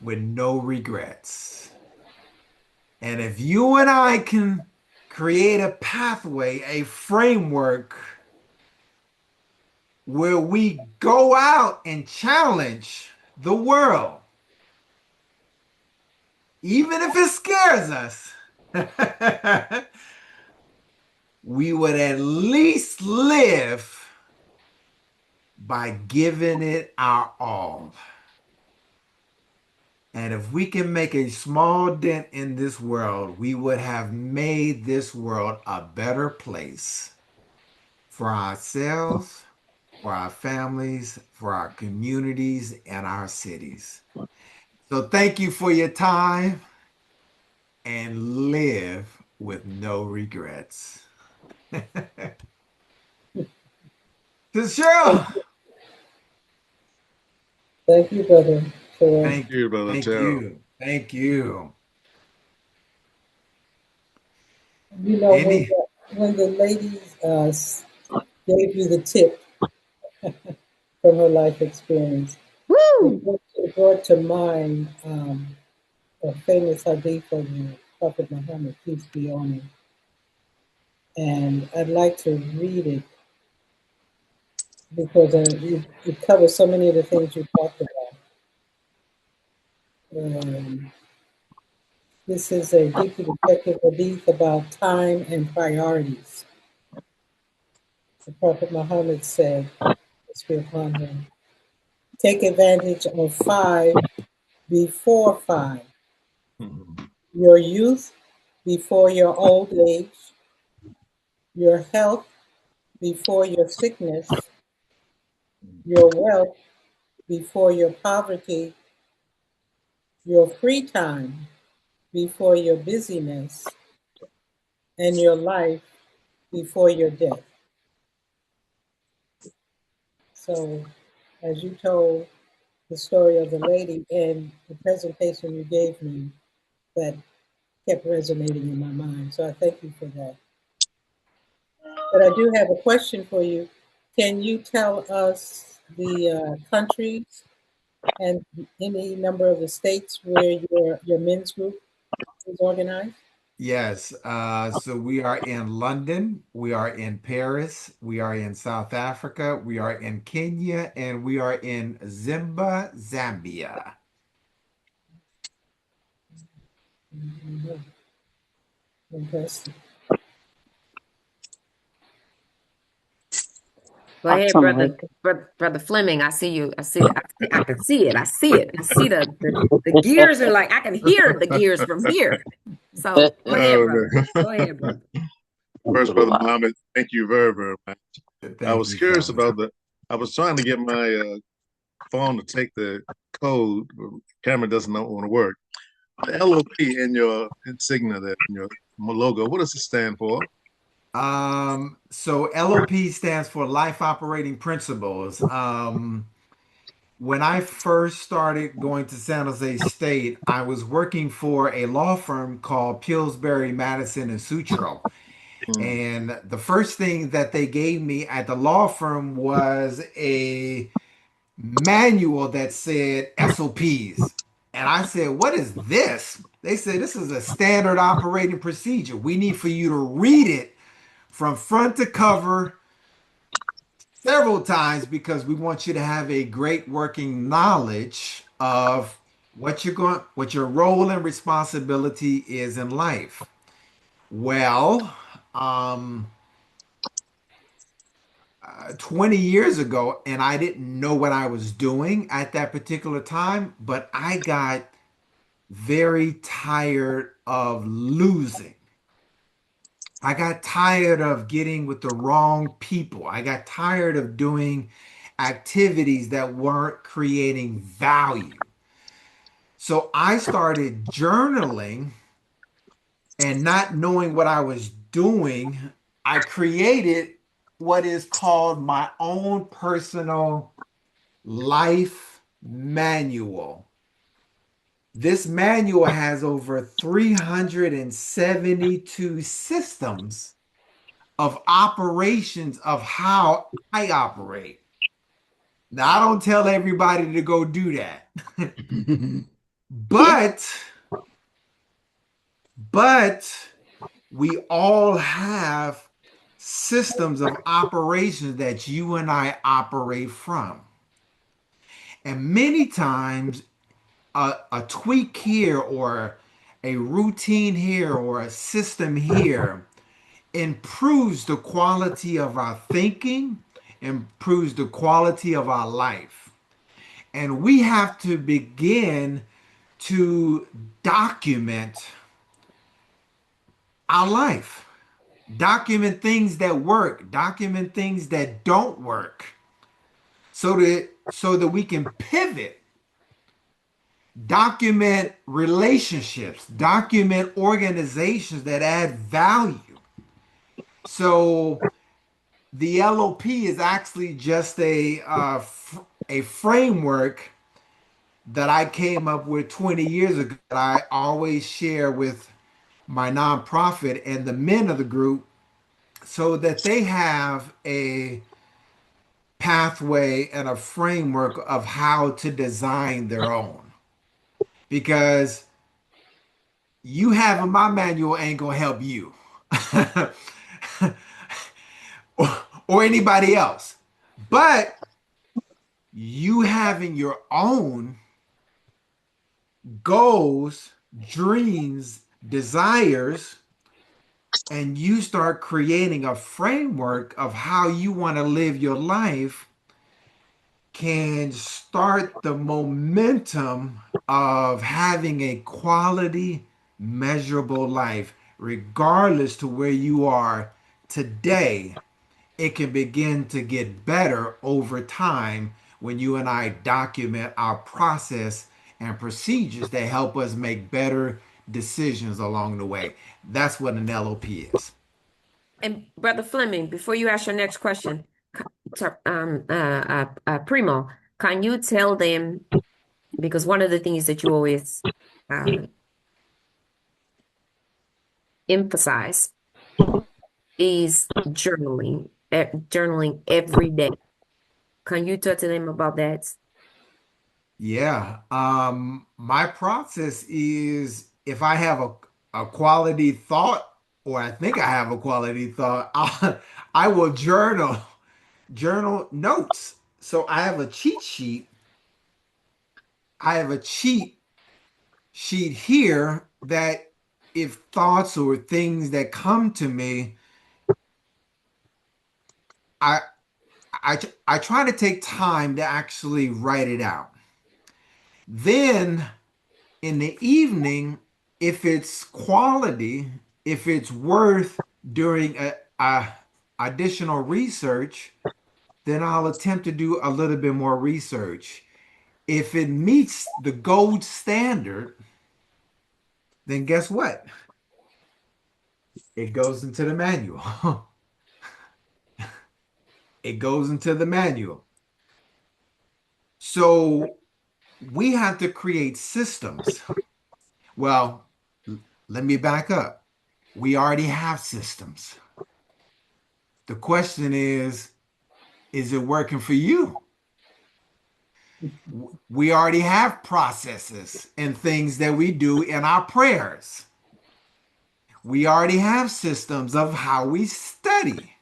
with no regrets. And if you and I can create a pathway, a framework where we go out and challenge the world, even if it scares us, we would at least live by giving it our all. And if we can make a small dent in this world, we would have made this world a better place for ourselves, for our families, for our communities, and our cities. So thank you for your time and live with no regrets. To Cheryl. Thank you, Brother Cheryl. Thank you, Brother thank Terrell. you. Thank you. You know, Any when the lady gave you the tip from her life experience, Woo! it brought to mind a famous hadith of the Prophet Muhammad, peace be on him. And I'd like to read it because it covers so many of the things you talked about. This is a deeply reflective hadith about time and priorities. The Prophet Muhammad said, peace be upon him, take advantage of 5 before 5, Mhm. your youth before your old age, your health before your sickness, your wealth before your poverty, your free time before your busyness, and your life before your death. So, as you told the story of the lady and the presentation you gave me, that kept resonating in my mind. So I thank you for that. But I do have a question for you. Can you tell us the countries And any number of the states where your men's group is organized? Yes. So we are in London, we are in Paris, we are in South Africa, we are in Kenya, and we are in Zambia. Mhm. Interesting. Go ahead, Awesome. brother. Brother Fleming. I see you. I see. I can see it. I see it. I see the gears are like I can hear the gears from here. So go ahead, Oh, brother. man. Go ahead, brother. First, Brother Muhammad, thank you very, very much. I Thank was you, curious fellas. about I was trying to get my phone to take the code. Camera doesn't want to work. The LOP in your insignia there, in your logo, what does it stand for? So LOP stands for Life Operating Principles. When I first started going to San Jose State, I was working for a law firm called Pillsbury, Madison, and Sutro. Mm. And the first thing that they gave me at the law firm was a manual that said SOPs. And I said, "What is this?" They said, "This is a standard operating procedure. We need for you to read it from front to cover several times because we want you to have a great working knowledge of what your role and responsibility is in life." Well, um, 20 years ago, and I didn't know what I was doing at that particular time, but I got very tired of losing. I got tired of getting with the wrong people. I got tired of doing activities that weren't creating value. So I started journaling and not knowing what I was doing. I created what is called my own personal life manual. This manual has over 372 systems of operations of how I operate. Now, I don't tell everybody to go do that. but but we all have systems of operations that you and I operate from. And many times a tweak here or a routine here or a system here improves the quality of our thinking, improves the quality of our life. And we have to begin to document our life, document things that work, document things that don't work, so that we can pivot, document relationships, document organizations that add value. So the LOP is actually just a framework that I came up with 20 years ago that I always share with my nonprofit and the men of the group so that they have a pathway and a framework of how to design their own. Because you having my manual ain't gonna help you or anybody else. But you having your own goals, dreams, desires, and you start creating a framework of how you want to live your life can start the momentum of having a quality, measurable life, regardless to where you are today. It can begin to get better over time when you and I document our process and procedures that help us make better decisions along the way. That's what an LOP is. And brother Fleming, before you ask your next question, Primo, can you tell them because one of the things that you always uh, emphasize is journaling every day. Can you talk to them about that? Yeah. My process is if I have a quality thought, or I think I have a quality thought, I will journal notes. So I have a cheat sheet. I have a cheat sheet here that if thoughts or things that come to me, I I try to take time to actually write it out. Then in the evening, if it's quality, if it's worth doing a additional research, then I'll attempt to do a little bit more research. If it meets the gold standard, then guess what? It goes into the manual. It goes into the manual. So we have to create systems. Well, let me back up. We already have systems. The question is it working for you? We already have processes and things that we do in our prayers. We already have systems of how we study.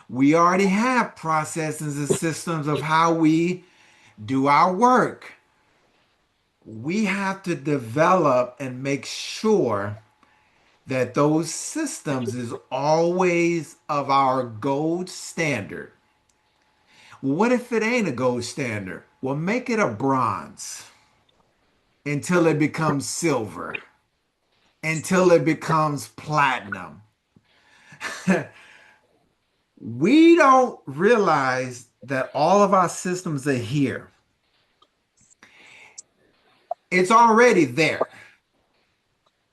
We already have processes and systems of how we do our work. We have to develop and make sure that those systems is always of our gold standard. What if it ain't a gold standard? Well, make it a bronze until it becomes silver, until it becomes platinum. We don't realize that all of our systems are here. It's already there.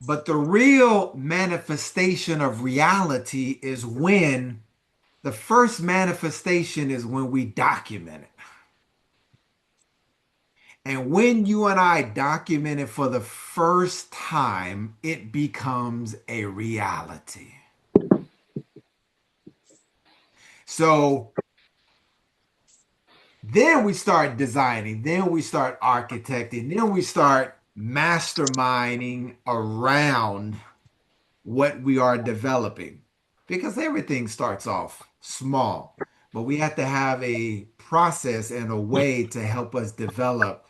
But the real manifestation of reality is when the first manifestation is when we document it. And when you and I document it for the first time, it becomes a reality. So then we start designing, then we start architecting, then we start masterminding around what we are developing. Because everything starts off small, but we have to have a process and a way to help us develop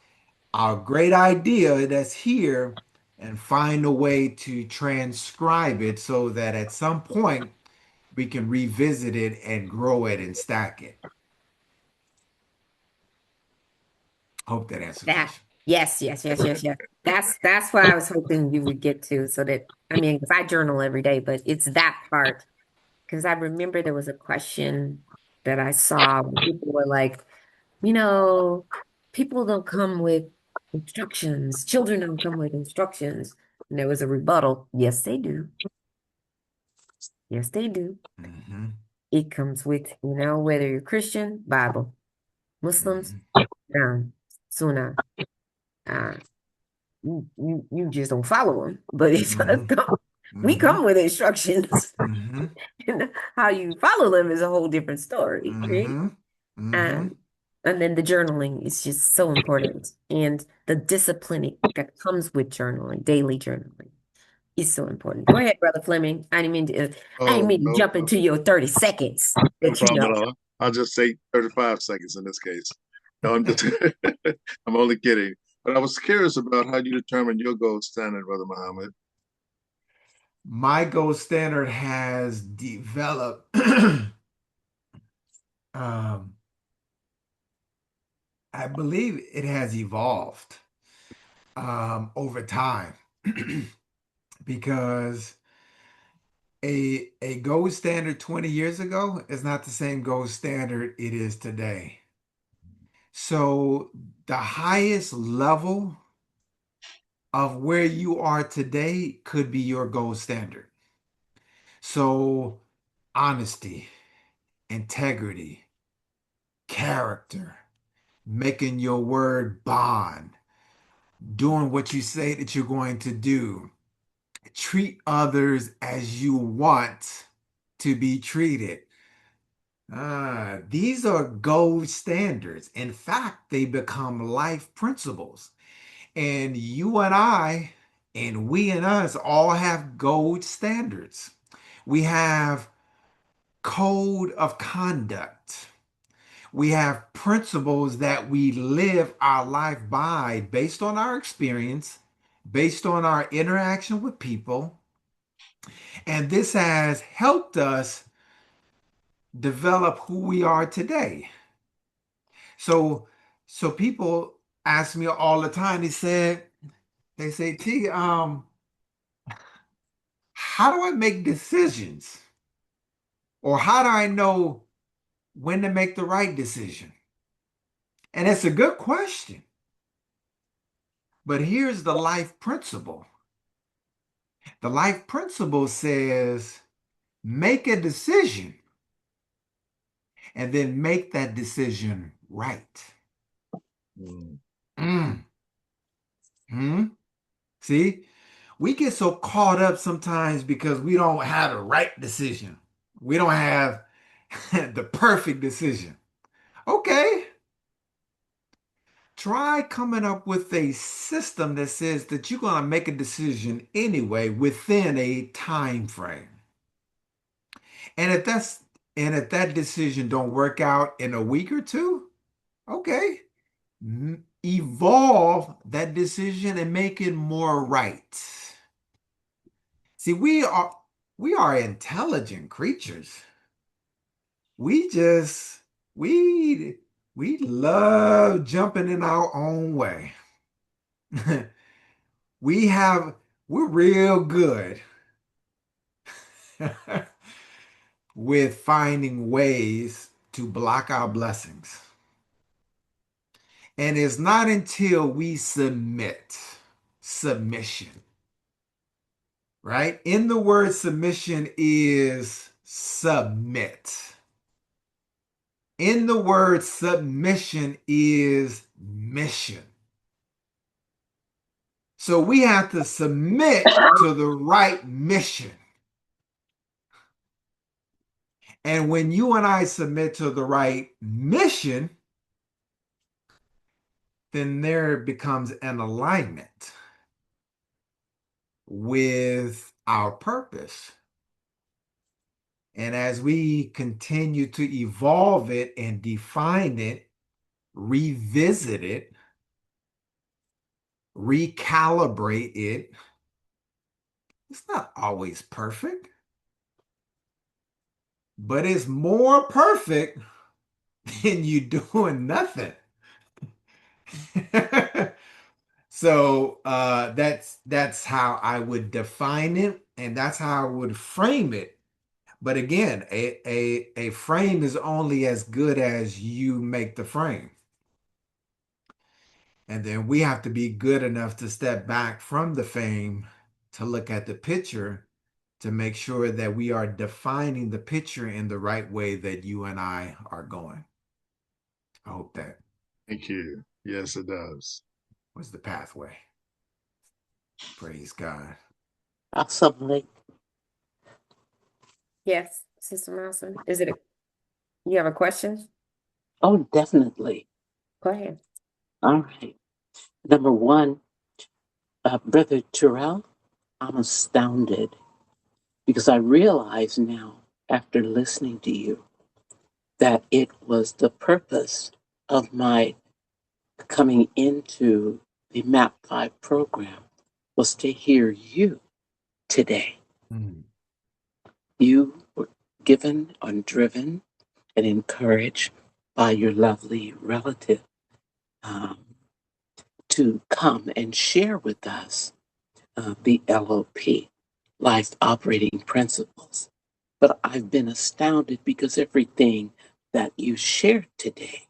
our great idea that's here and find a way to transcribe it so that at some point we can revisit it and grow it and stack it. Hope that answers the That question. yes. That's what I was hoping you would get to, so that I mean, because I journal every day, but it's that part. Because I remember there was a question that I saw where people were like, you know, people don't come with instructions. Children don't come with instructions. And there was a rebuttal. Yes, they do. Yes, they do. Mm-hmm. It comes with, whether you're Christian, Bible, Muslims, Mm-hmm. Quran, Sunnah. Uh, you just don't follow them. But Mm-hmm. we Mm-hmm. come with instructions. Mm-hmm. And how you follow them is a whole different story, right? Mm-hmm. Mm-hmm. And and then the journaling is just so important. And the discipline that comes with journaling, daily journaling, is so important. Go ahead, Brother Fleming. I didn't Oh, mean to no, jump into your 30 seconds no that you problem know. at all. I'll just say 35 seconds in this case. No, I'm just, I'm only kidding. But I was curious about how you determine your gold standard, Brother Muhammad. My gold standard has developed. um, I believe it has evolved over time because a gold standard 20 years ago is not the same gold standard it is today. So the highest level of where you are today could be your gold standard. So honesty, integrity, character, making your word bond, doing what you say that you're going to do, treat others as you want to be treated. These are gold standards. In fact, they become life principles. And you and I, and we and us all have gold standards. We have code of conduct. We have principles that we live our life by based on our experience, based on our interaction with people. And this has helped us develop who we are today. So people ask me all the time, they say, T, how do I make decisions? Or how do I know when to make the right decision? And it's a good question. But here's the life principle. The life principle says, make a decision and then make that decision right. Mm. Mm. Mm. See, we get so caught up sometimes because we don't have the right decision. We don't have the perfect decision. Okay. Try coming up with a system that says that you're going to make a decision anyway within a time frame. And if that decision don't work out in a week or two, okay, evolve that decision and make it more right. See, we are intelligent creatures. We just we we love jumping in our own way. We're real good with finding ways to block our blessings. And it's not until we submission, right? In the word submission is submit. In the word submission is mission. So we have to submit to the right mission. And when you and I submit to the right mission, then there becomes an alignment with our purpose. And as we continue to evolve it and define it, revisit it, recalibrate it, it's not always perfect, but it's more perfect than you doing nothing. So that's how I would define it, and that's how I would frame it. But again, a frame is only as good as you make the frame. And then we have to be good enough to step back from the frame to look at the picture to make sure that we are defining the picture in the right way that you and I are going. I hope that Thank you. Yes, it does. was the pathway. Praise God. Possibly. Yes, Sister Nelson. You have a question? Oh, definitely. Go ahead. All right. Number one, Brother Terrell, I'm astounded because I realize now, after listening to you, that it was the purpose of my coming into the MAP5 program was to hear you today. Mm. You were given and driven and encouraged by your lovely relative to come and share with us the LOP, Life Operating Principles. But I've been astounded because everything that you shared today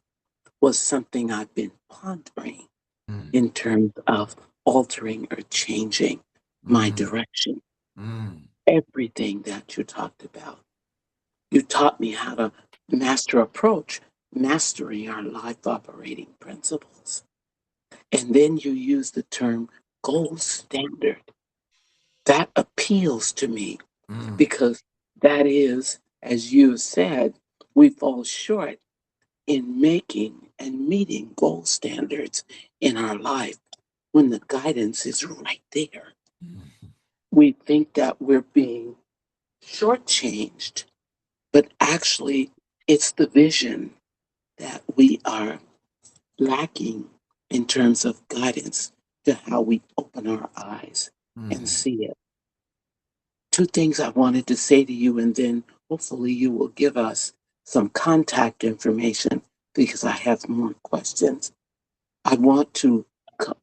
was something I've been pondering Mm. in terms of altering or changing my Mm. direction. Mm. Everything that you talked about. You taught me how to master approach, mastering our life operating principles. And then you use the term gold standard. That appeals to me Mm. because that is, as you said, we fall short in making and meeting goal standards in our life when the guidance is right there. We think that we're being shortchanged, but actually, it's the vision that we are lacking in terms of guidance to how we open our eyes and see it. Two things I wanted to say to you, and then hopefully you will give us some contact information because I have more questions. I want to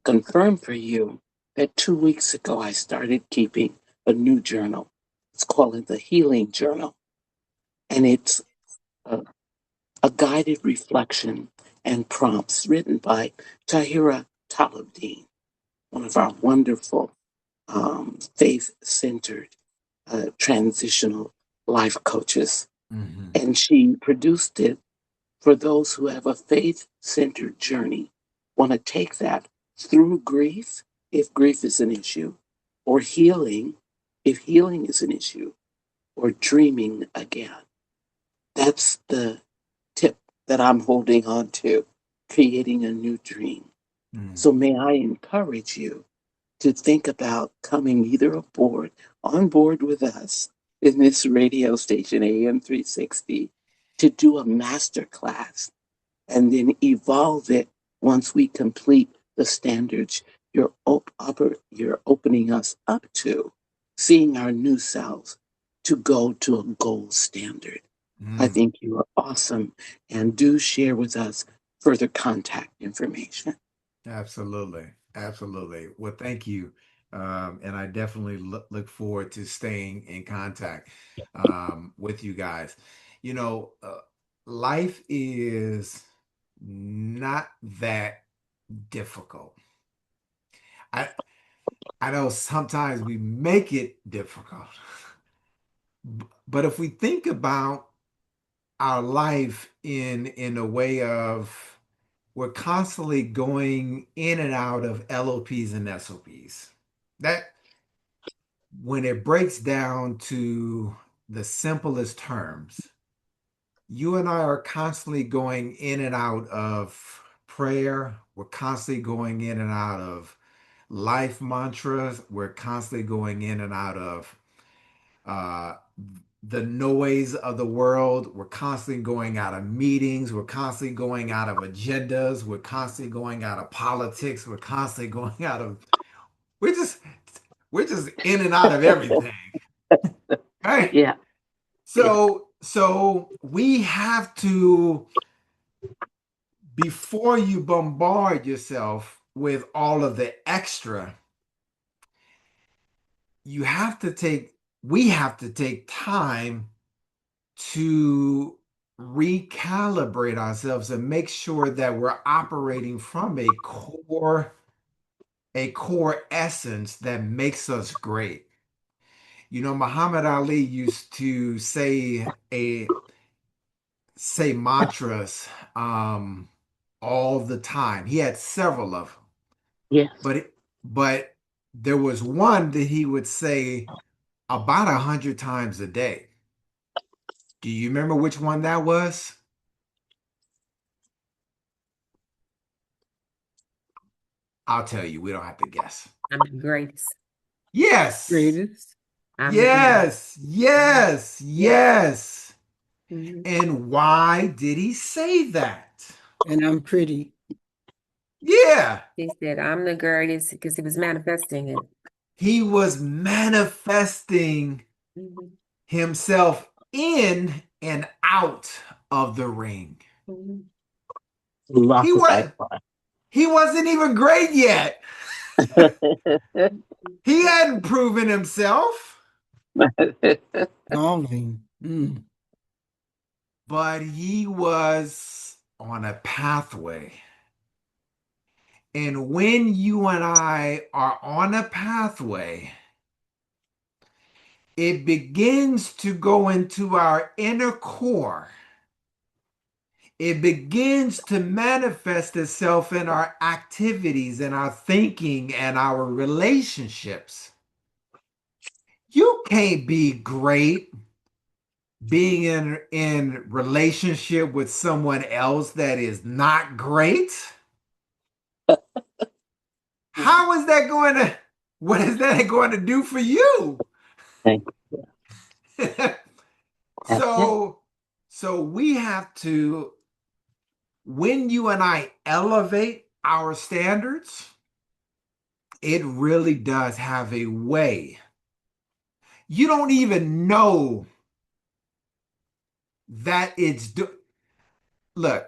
confirm for you that 2 weeks ago I started keeping a new journal. It's called the Healing Journal, and it's a guided reflection and prompts written by Tahira Talabdeen, one of our wonderful faith-centered transitional life coaches. And she produced it for those who have a faith-centered journey, want to take that through grief, if grief is an issue, or healing, if healing is an issue, or dreaming again. That's the tip that I'm holding on to, creating a new dream. So may I encourage you to think about coming either on board with us in this radio station, AM360, to do a master class and then evolve it once we complete the standards you're opening us up to, seeing our new selves to go to a gold standard. I think you are awesome, and do share with us further contact information. Absolutely. Absolutely. Well, thank you. And I definitely look forward to staying in contact with you guys. You know, life is not that difficult. I I know sometimes we make it difficult. But if we think about our life in a way of we're constantly going in and out of LOPs and SOPs. That when it breaks down to the simplest terms, you and I are constantly going in and out of prayer. We're constantly going in and out of life mantras. We're constantly going in and out of uh, the noise of the world. We're constantly going out of meetings. We're constantly going out of agendas. We're constantly going out of politics. We're constantly going out of, we're just, we're just in and out of everything. Right? Yeah, yeah. So we have to, before you bombard yourself with all of the extra, we have to take time to recalibrate ourselves and make sure that we're operating from a core essence that makes us great. You know, Muhammad Ali used to say mantras all the time. He had several of them, Yes. but there was one that he would say about 100 times a day. Do you remember which one that was? I'll tell you. We don't have to guess. I'm the greatest. Yes. Greatest. I'm the Yes. Yes. Yeah. Yes. Mhm. And why did he say that? And I'm pretty. Yeah. He said, I'm the greatest because he was manifesting it. He was manifesting Mhm. himself in and out of the ring. Mhm. Love He was that part. he wasn't even great yet. He hadn't proven himself, Solving. Mm. but he was on a pathway. And when you and I are on a pathway, it begins to go into our inner core. It begins to manifest itself in our activities and our thinking and our relationships. You can't be great being in relationship with someone else that is not great, how is that going to, what is that going to do for you? Thank you. So, so we have to, when you and I elevate our standards, it really does have a way. You don't even know that look,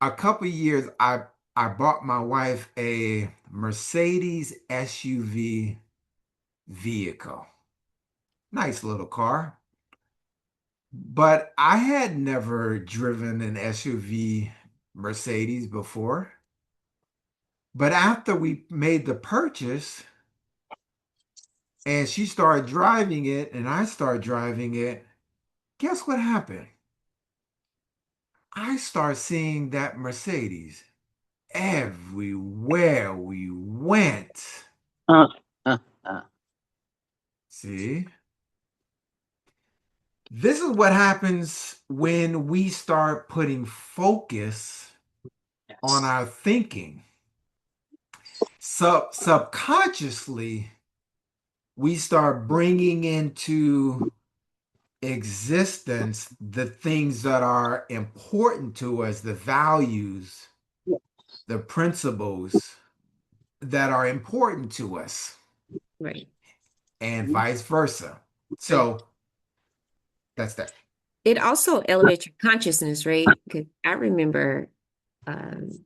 a couple years I bought my wife a Mercedes SUV vehicle. Nice little car. But I had never driven an SUV Mercedes before. But after we made the purchase and she started driving it and I started driving it, guess what happened? I start seeing that Mercedes everywhere we went. Uh, uh, uh. See? This is what happens when we start putting focus on our thinking. Subconsciously, we start bringing into existence the things that are important to us, the values, the principles that are important to us, Right. and vice versa. Right. So that's that. It also elevates your consciousness, right? Because I remember um,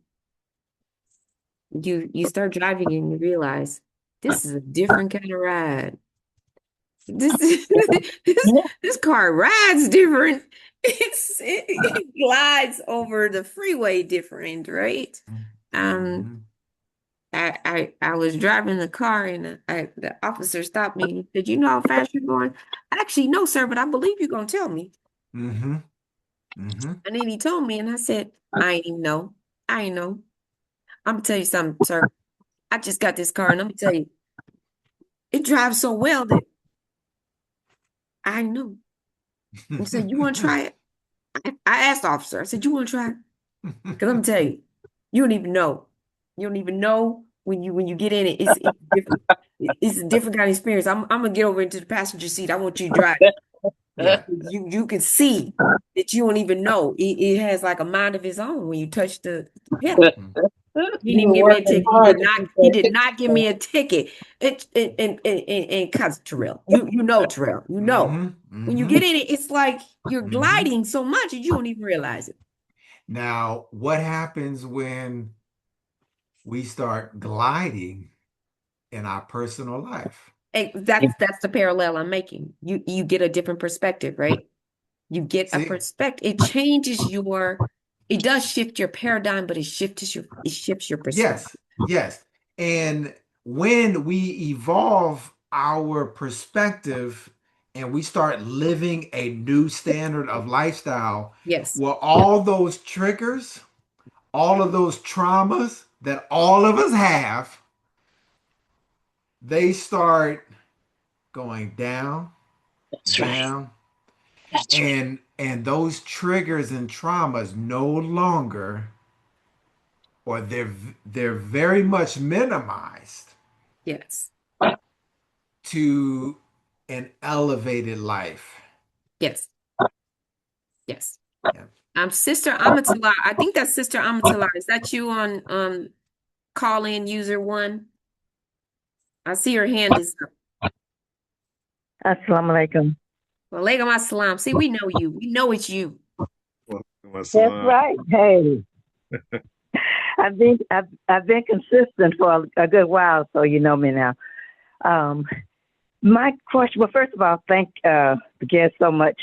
you start driving and you realize this is a different kind of ride. This this Yeah, this car rides different. It glides over the freeway different, right? Um, Mhm. I was driving the car and the officer stopped me and said, "You know how fast you're going?" Actually, no, sir, but I believe you're gonna tell me. Mhm. Mhm. And then he told me, and I said, "I ain't even know. I ain't know. I'm gonna tell you something, sir. I just got this car, and I'm gonna tell you, it drives so well that I know." He said, "You want to try it?" I asked the officer. I said, "You want to try it?" Because I'm gonna tell you, you don't even know. You don't even know when you get in it. It's different. It's a different kind of experience. I'm gonna get over into the passenger seat. I want you to drive. Yeah. You can see that you don't even know. It has like a mind of its own when you touch the pedal. He didn't You even were give me a working ticket. He hard did to not. keep He that did not give picture. me a ticket. And cause Terrell, you know Terrell, you know Mhm. when you get Mhm. in it, it's like you're Mhm. gliding so much that you don't even realize it. Now, what happens when we start gliding in our personal life? That's the parallel I'm making. You get a different perspective, right? You get a See? perspective. It changes your. It does shift your paradigm, but it shifts your perspective. Yes. Yes. And when we evolve our perspective and we start living a new standard of lifestyle, Yes, well, all those triggers, all of those traumas that all of us have, they start going down, that's right. down, That's right. and those triggers and traumas no longer, or they're very much minimized yes, to an elevated life. yes, yes. Yeah. Sister Amatullah. I think that's Sister Amatullah. Is that you on call in user one? I see her hand is up. Assalamu alaikum. Walaikum assalam. See, we know you. We know it's you. Welcome, That's Assalam. right. Hey, I've been consistent for a good while, so you know me now. Um, my question. Well, first of all, thank the guest so much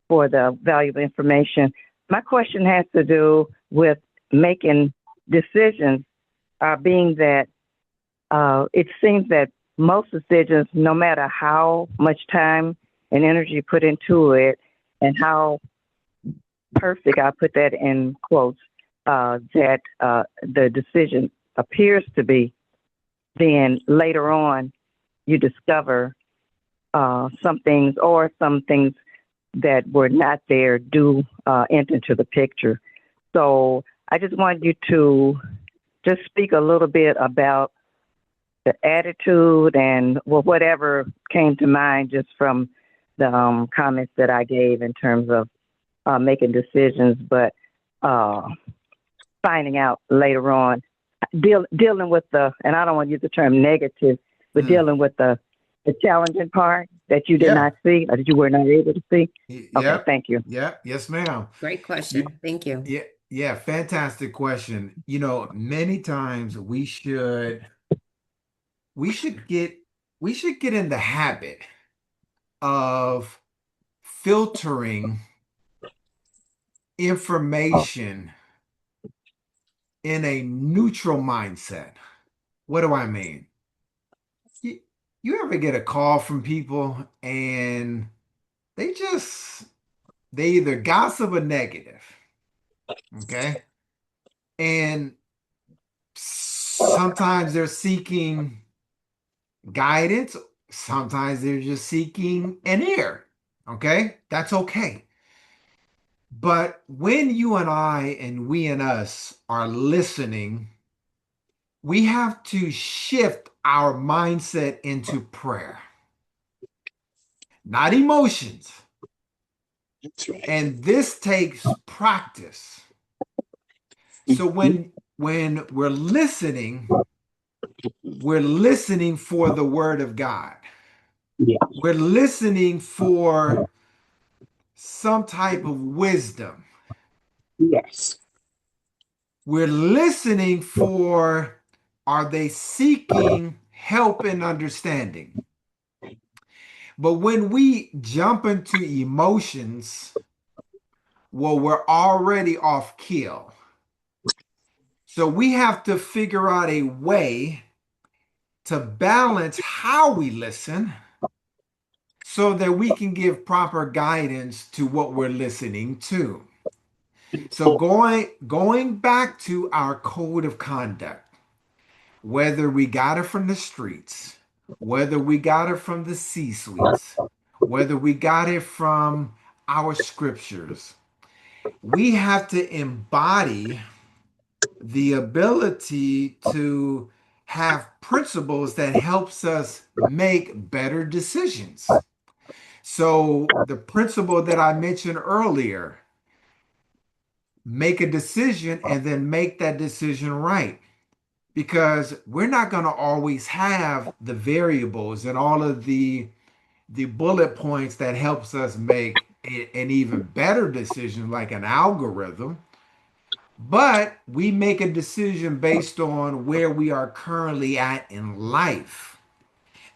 for the valuable information. My question has to do with making decisions. Being that it seems that most decisions, no matter how much time and energy you put into it, and how perfect, I put that in quotes, that the decision appears to be, then later on you discover some things that were not there do enter into the picture. So I just wanted you to just speak a little bit about the attitude and whatever came to mind just from the comments that I gave in terms of making decisions, but finding out later on, dealing with and I don't want to use the term negative, but dealing with the challenging part that you did not see or that you were not able to see. Okay, thank you. Yeah, yes, ma'am. Great question. Thank you. Yeah, fantastic question. Many times we should get in the habit of filtering information in a neutral mindset. What do I mean? You ever get a call from people and they either gossip or negative, okay? And sometimes they're seeking guidance, sometimes they're just seeking an ear, okay? That's okay. But when you and I and we and us are listening, we have to shift our mindset into prayer, not emotions. That's right. And this takes practice. So when we're listening for the word of God. Yeah. We're listening for some type of wisdom. Yes. We're listening for, are they seeking help and understanding? But when we jump into emotions, well, we're already off keel. So we have to figure out a way to balance how we listen so that we can give proper guidance to what we're listening to. So going back to our code of conduct, whether we got it from the streets, whether we got it from the C-suites, whether we got it from our scriptures, we have to embody the ability to have principles that helps us make better decisions. So the principle that I mentioned earlier, make a decision and then make that decision right. Because we're not going to always have the variables and all of the bullet points that helps us make an even better decision like an algorithm. But we make a decision based on where we are currently at in life.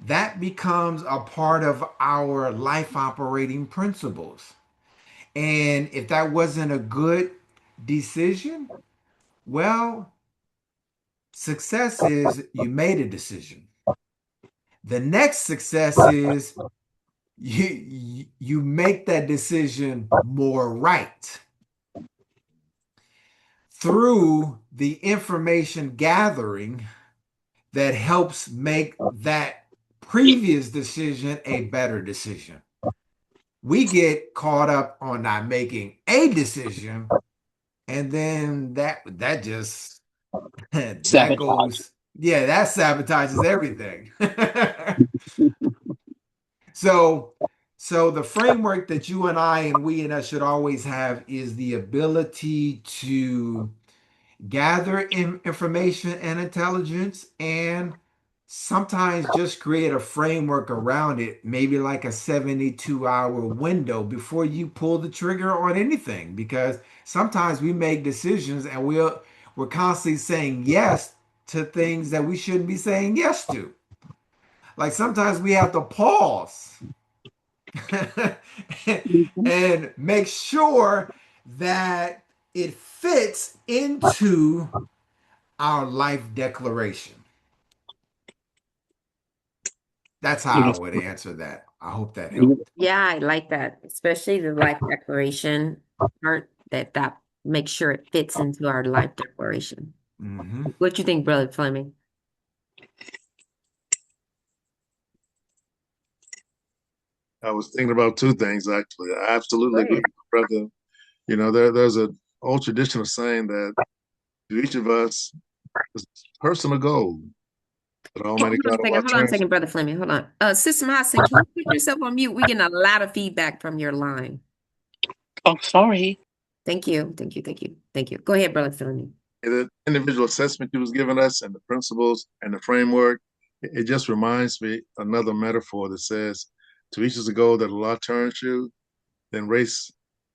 That becomes a part of our life operating principles. And if that wasn't a good decision, well, success is you made a decision. The next success is you make that decision more right through the information gathering that helps make that previous decision a better decision. We get caught up on not making a decision, and then that just that Sabotage. goes, yeah, that sabotages everything. So the framework that you and I and we and us should always have is the ability to gather information and intelligence, and sometimes just create a framework around it, maybe like a 72-hour window before you pull the trigger on anything. Because sometimes we make decisions and we're constantly saying yes to things that we shouldn't be saying yes to. Like sometimes we have to pause and make sure that it fits into our life declaration. That's how I would answer that. I hope that helped. Yeah, I like that, especially the life declaration part, that makes sure it fits into our life declaration. Mm-hmm. What do you think, Brother Fleming? I was thinking about two things actually. I absolutely Go agree ahead. with my brother. There's an old tradition of saying that to each of us is a personal goal that Almighty God will Hold on a turn. second, Brother Fleming. Hold on. Sister Madison, can you put yourself on mute? We're getting a lot of feedback from your line. Oh, sorry. Thank you. Thank you. Thank you. Thank you. Go ahead, Brother Fleming. The individual assessment you was giving us and the principles and the framework, it just reminds me another metaphor that says, to each is a goal that Allah turns you, then race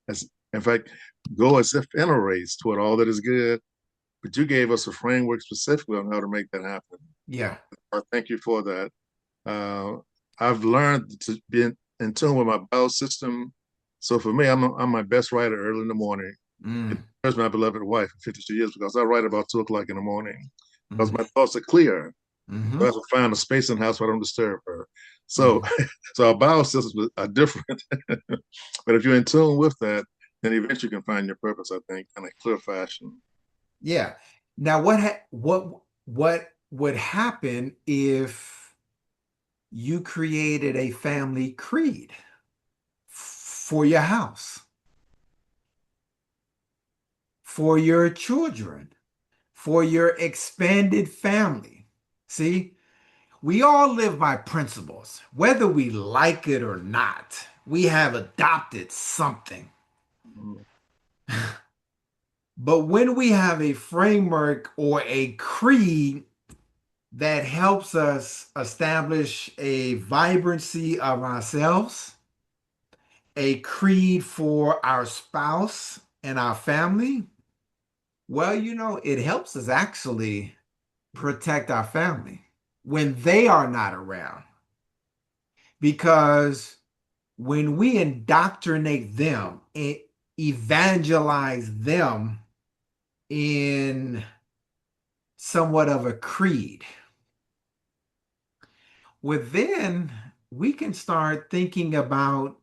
as in fact, go as if in a race toward all that is good. But you gave us a framework specifically on how to make that happen. Yeah. Thank you for that. Uh, I've learned to be in tune with my bowel system. So for me, I'm my best writer early in the morning. Mm, There's my beloved wife of 52 years because I write about 2 o'clock in the morning because mm, my thoughts are clear. So I mm-hmm, have to find a space in the house where I don't disturb her. So, mm-hmm. so our bowel systems are different. But if you're in tune with that, then eventually you can find your purpose, I think, in a clear fashion. Yeah. Now, what would happen if you created a family creed for your house, for your children, for your expanded family? See, we all live by principles, whether we like it or not. We have adopted something. Mm. But when we have a framework or a creed that helps us establish a vibrancy of ourselves, a creed for our spouse and our family, well, it helps us actually protect our family when they are not around. Because when we indoctrinate them and evangelize them in somewhat of a creed, well, then we can start thinking about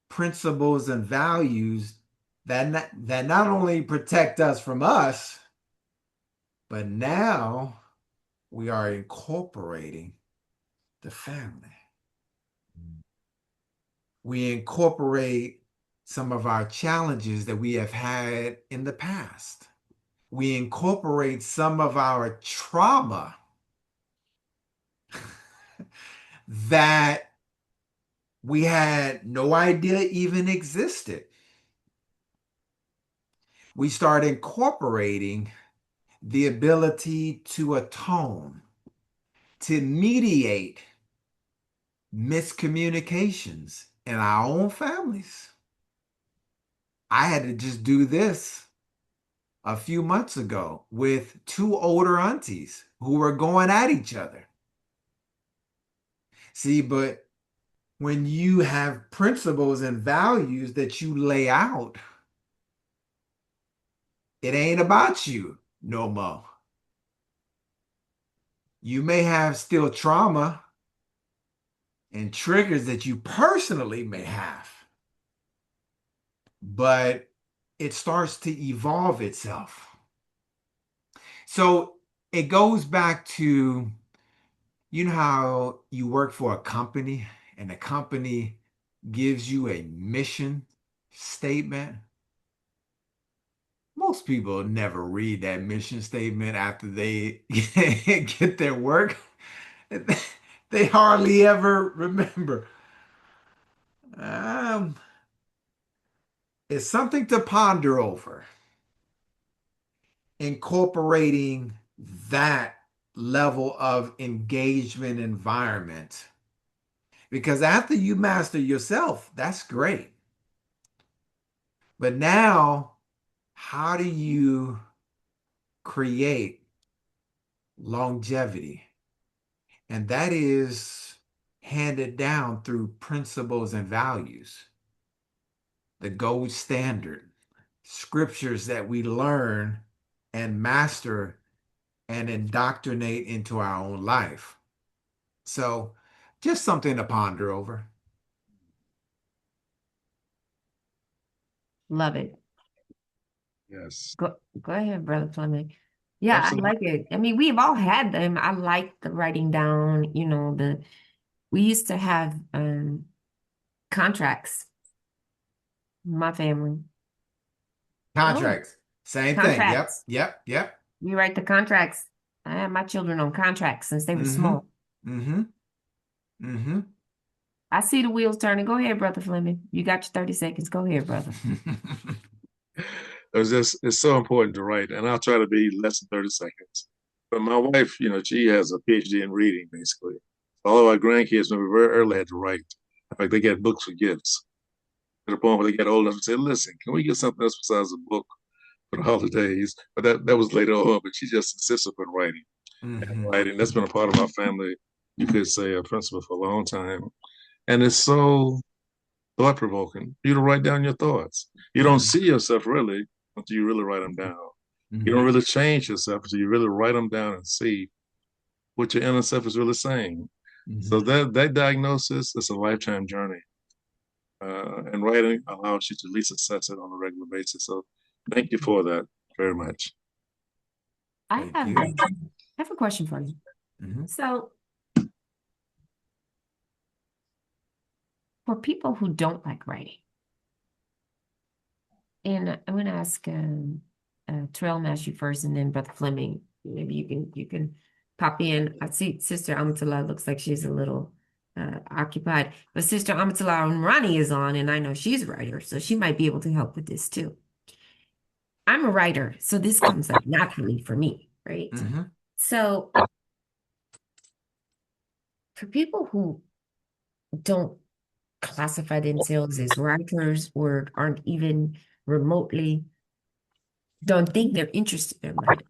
principles and values that not only protect us from us, but now we are incorporating the family. We incorporate some of our challenges that we have had in the past. We incorporate some of our trauma that we had no idea even existed. We start incorporating the ability to atone, to mediate miscommunications in our own families. I had to just do this a few months ago with two older aunties who were going at each other. See, but when you have principles and values that you lay out, it ain't about you no more. You may have still trauma and triggers that you personally may have, but it starts to evolve itself. So it goes back to, how you work for a company and the company gives you a mission statement. Most people never read that mission statement after they get their work. They hardly ever remember. Um, it's something to ponder over, incorporating that level of engagement environment. Because after you master yourself, that's great. But now, how do you create longevity? And that is handed down through principles and values, the gold standard, scriptures that we learn and master and indoctrinate into our own life. So, just something to ponder over. Love it. Yes, Go ahead, Brother Fleming. Yeah, I absolutely. like it. I mean, we've all had them. I like the writing down, we used to have Contracts. My family. Contracts. Same thing. Yep. Contracts. Yep. Yep. We write the contracts. I had my children on contracts since they were Mm-hmm. small. Mm-hmm. Mm-hmm. I see the wheels turning. Go ahead, Brother Fleming. You got your 30 seconds. Go ahead, brother. It's so important to write, and I'll try to be less than 30 seconds. But my wife, she has a PhD in reading, basically. All of our grandkids, when we were very early, had to write. In fact, they get books for gifts to the point where they get old enough to say, listen, can we get something else besides a book for the holidays? But that was later on, but she just insisted on writing. And Mm-hmm. writing, that's been a part of our family, you could say, a principle for a long time. And it's so thought provoking. You to write down your thoughts. You don't see yourself really until you really write them down. You don't really change yourself until you really write them down and see what your inner self is really saying. So that diagnosis is a lifetime journey, and writing allows you to at least assess it on a regular basis. So thank you for that very much. I Thank have, you. I have a question for you. Mm-hmm. So, for people who don't like writing, and I'm going to ask Terrell Mash you first, and then Brother Fleming. Maybe you can pop in. I see Sister Amatullah looks like she's a little occupied, but Sister Amatullah Umrani is on, and I know she's a writer, so she might be able to help with this too. I'm a writer, so this comes up naturally for me, right? Mm-hmm. So for people who don't classify themselves as writers or aren't even remotely, don't think they're interested in writing.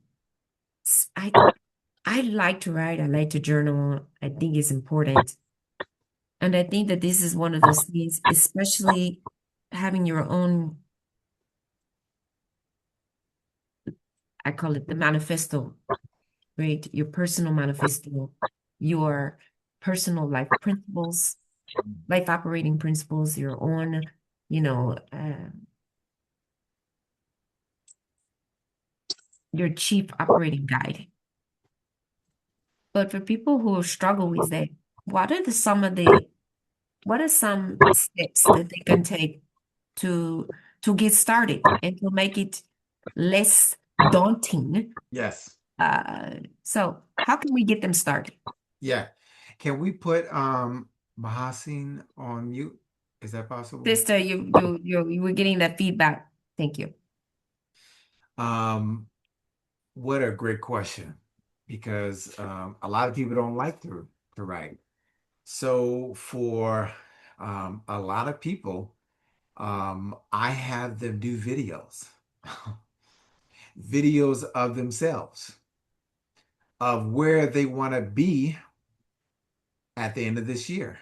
I like to write, I like to journal. I think it's important. And I think that this is one of those things, especially having your own, I call it the manifesto, right? Your personal manifesto, your personal life principles, life operating principles, your own, you know, your chief operating guide. But for people who struggle with that, what are what are some steps that they can take to get started and to make it less daunting? Yes. So how can we get them started? Yeah. Can we put Mahasin on mute? Is that possible? Sister, you were getting that feedback. Thank you. Um, what a great question, because a lot of people don't like to write. So for a lot of people, I have them do videos, videos of themselves, of where they want to be at the end of this year.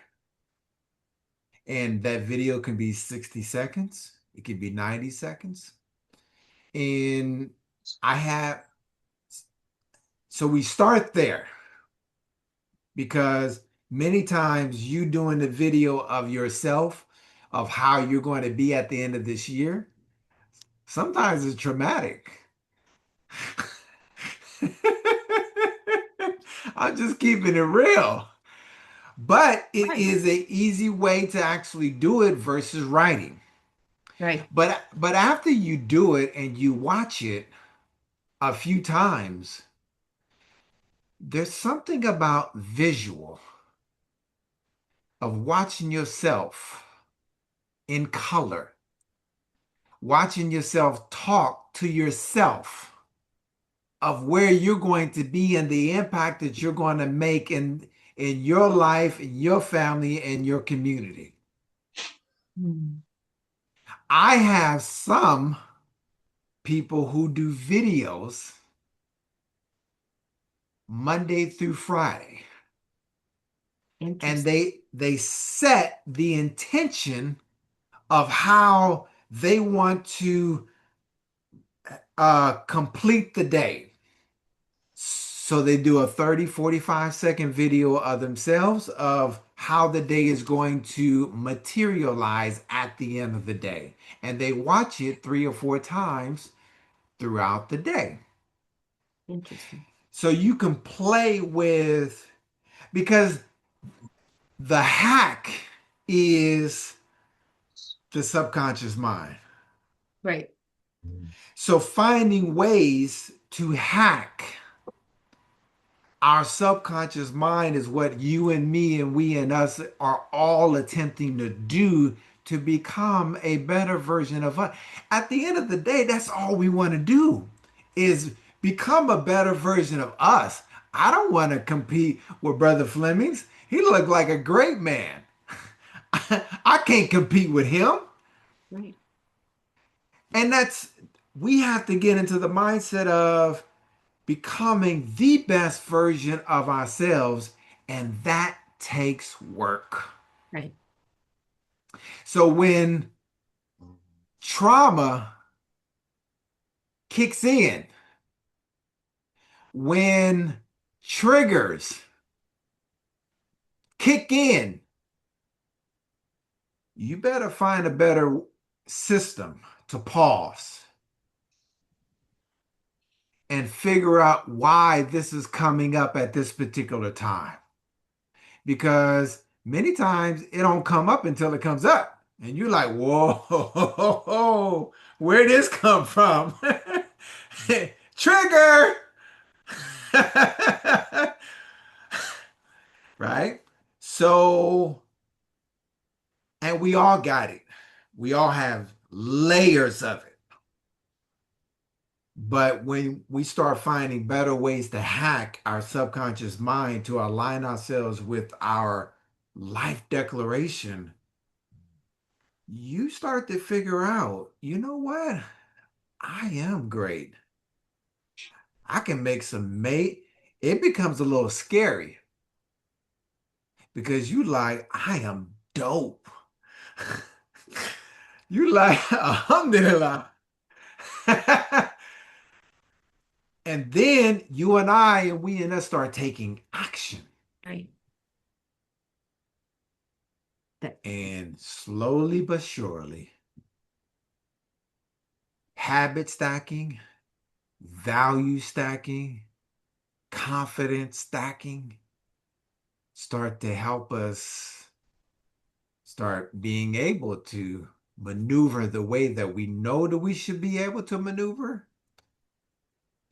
And that video can be 60 seconds, it can be 90 seconds. And I have, so we start there because many times you doing the video of yourself, of how you're going to be at the end of this year, sometimes it's traumatic. I'm just keeping it real. But it is an easy way to actually do it versus writing. Right. But after you do it and you watch it a few times, there's something about visual of watching yourself in color, watching yourself talk to yourself of where you're going to be and the impact that you're going to make in your life, in your family, and your community. Mm. I have some people who do videos Monday through Friday, and Interesting. they set the intention of how they want to complete the day. So they do a 30, 45-second video of themselves of how the day is going to materialize at the end of the day. And they watch it 3 or 4 times throughout the day. Interesting. So you can play with, because the hack is the subconscious mind. Right. So finding ways to hack our subconscious mind is what you and me and we and us are all attempting to do to become a better version of us. At the end of the day, that's all we want to do is become a better version of us. I don't want to compete with Brother Fleming's. He looked like a great man. I can't compete with him. Right. And we have to get into the mindset of becoming the best version of ourselves, and that takes work. Right. So when trauma kicks in, when triggers kick in, you better find a better system to pause and figure out why this is coming up at this particular time. Because many times it don't come up until it comes up. And you're like, whoa, where'd this come from? Trigger! Right? So, and we all got it. We all have layers of it. But when we start finding better ways to hack our subconscious mind to align ourselves with our life declaration, you start to figure out, you know what? I am great. I can make some mate. It becomes a little scary because you like, I am dope. You like, alhamdulillah. And then you and I and we and us start taking action. Right. And slowly but surely, habit stacking, value stacking, confidence stacking start to help us start being able to maneuver the way that we know that we should be able to maneuver.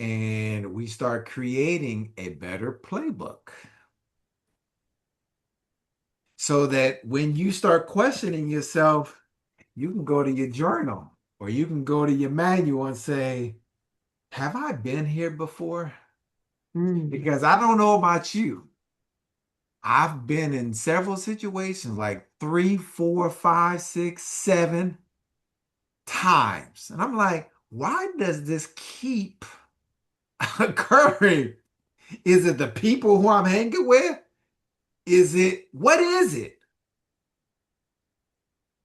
And we start creating a better playbook. So that when you start questioning yourself, you can go to your journal or you can go to your manual and say, have I been here before? Because I don't know about you. I've been in several situations, like 3, 4, 5, 6, 7 times. And I'm like, why does this keep occurring? Is it the people who I'm hanging with? What is it?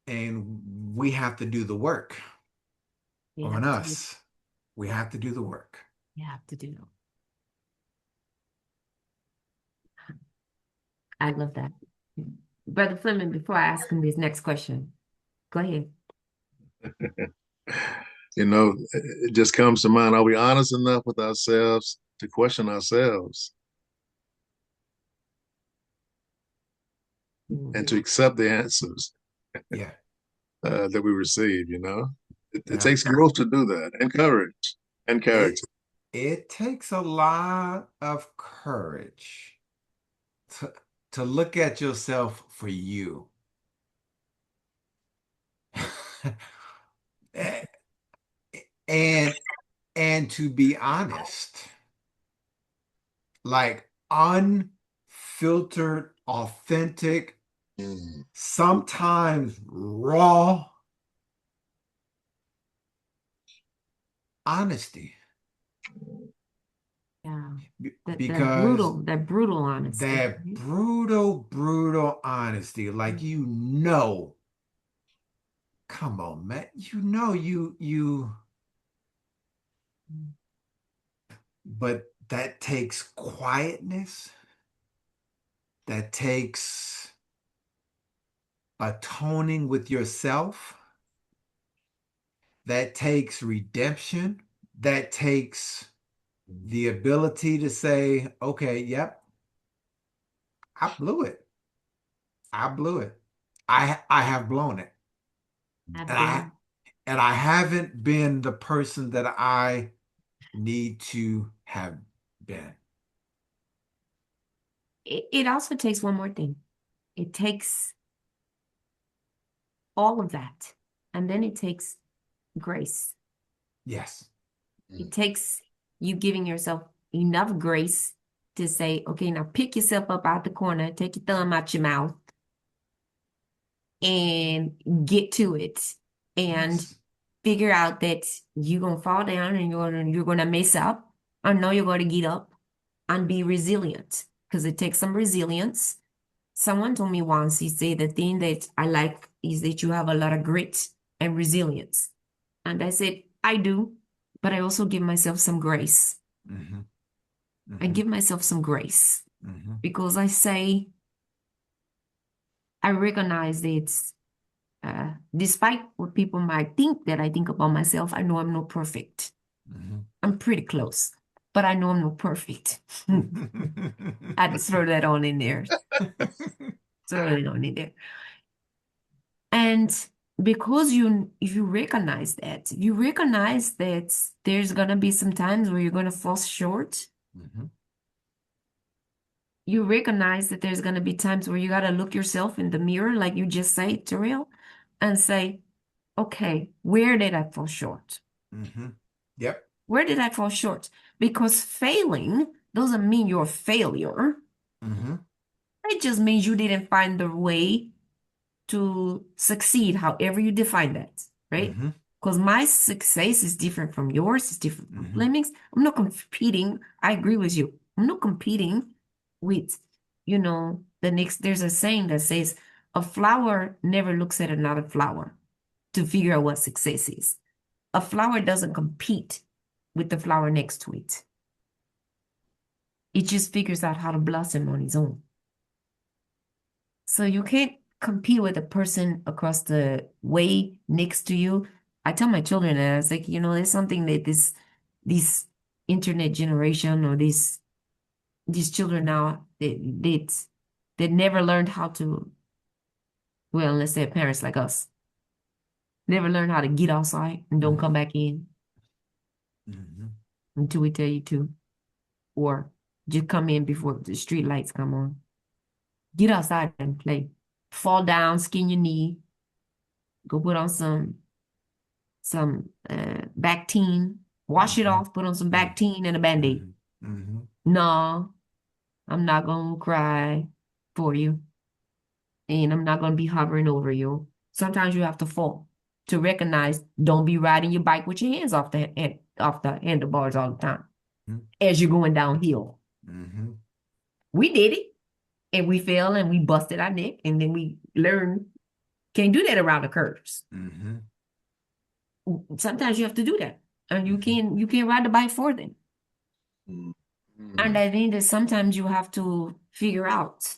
And we have to do the work on us. We have to do the work. You have to do. I love that. Brother Fleming, before I ask him this next question, go ahead. You know, it just comes to mind. Are we honest enough with ourselves to question ourselves and to accept the answers Yeah. that we receive? You know, it Yeah. takes growth to do that, and courage and character. It takes a lot of courage to look at yourself for you. and and to be honest, like unfiltered, authentic, sometimes raw honesty. Yeah. Because that brutal honesty. that brutal honesty, like come on, man, but that takes quietness, that takes atoning with yourself, that takes redemption, that takes the ability to say, okay, yep, I blew it. I blew it. I have blown it. I've And I been. and I haven't been the person that I need to have been. It also takes one more thing. It takes all of that, and then it takes grace. Yes. It takes you giving yourself enough grace to say, okay, now pick yourself up out the corner, take your thumb out your mouth, and get to it. And Yes. figure out that you're gonna fall down and you're gonna mess up. I know you're gonna get up and be resilient because it takes some resilience. Someone told me once, he said the thing that I like is that you have a lot of grit and resilience. And I said, I do, but I also give myself some grace. Mm-hmm. I Mm-hmm. give myself some grace Mm-hmm. because I say, I recognize that despite what people might think that I think about myself, I know I'm not perfect. Mm-hmm. I'm pretty close, but I know I'm not perfect. I just throw that on in there. Throw it on in there. And because if you recognize that there's gonna be some times where you're gonna fall short. Mm-hmm. You recognize that there's gonna be times where you gotta look yourself in the mirror, like you just said, Terrell, and say, okay, where did I fall short? Mm-hmm. Yep. Where did I fall short? Because failing doesn't mean you're a failure. Mm-hmm. It just means you didn't find the way to succeed, however you define that, right? Mm-hmm. Because my success is different from yours, it's different from Mm-hmm. Fleming's. I'm not competing. I agree with you. I'm not competing with, there's a saying that says a flower never looks at another flower to figure out what success is. A flower doesn't compete with the flower next to it. It just figures out how to blossom on its own. So you can't compete with a person across the way next to you. I tell my children that I was like, there's something that this internet generation or these children now that never learned how to, well, let's say parents like us, never learned how to get outside and don't come back in Mm-hmm. until we tell you to, or just come in before the street lights come on. Get outside and play. Fall down, skin your knee, go put on some Bactine, wash it Mm-hmm. off, put on some Bactine and a Band-Aid. Mm-hmm. Mm-hmm. No, I'm not gonna cry for you, and I'm not gonna be hovering over you. Sometimes you have to fall to recognize. Don't be riding your bike with your hands off the handlebars all the time as you're going downhill. Mm-hmm. We did it, and we fell, and we busted our neck, and then we learned can't do that around the curves. Mm-hmm. Sometimes you have to do that, and you can't ride the bike for them. And I think that sometimes you have to figure out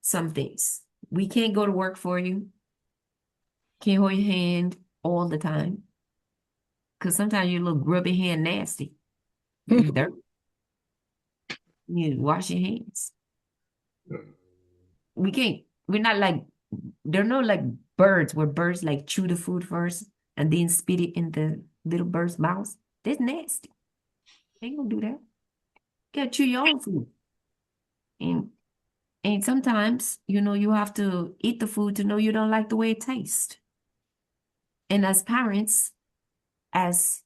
some things. We can't go to work for you, can't hold your hand all the time, because sometimes you look grubby hand nasty. You dirt. You need to wash your hands. We're not like, they're not like birds, where birds like chew the food first and then spit it in the little bird's mouth. That's nasty. They ain't gonna do that. You gotta chew your own food. And and sometimes, you have to eat the food to know you don't like the way it tastes. And as parents, as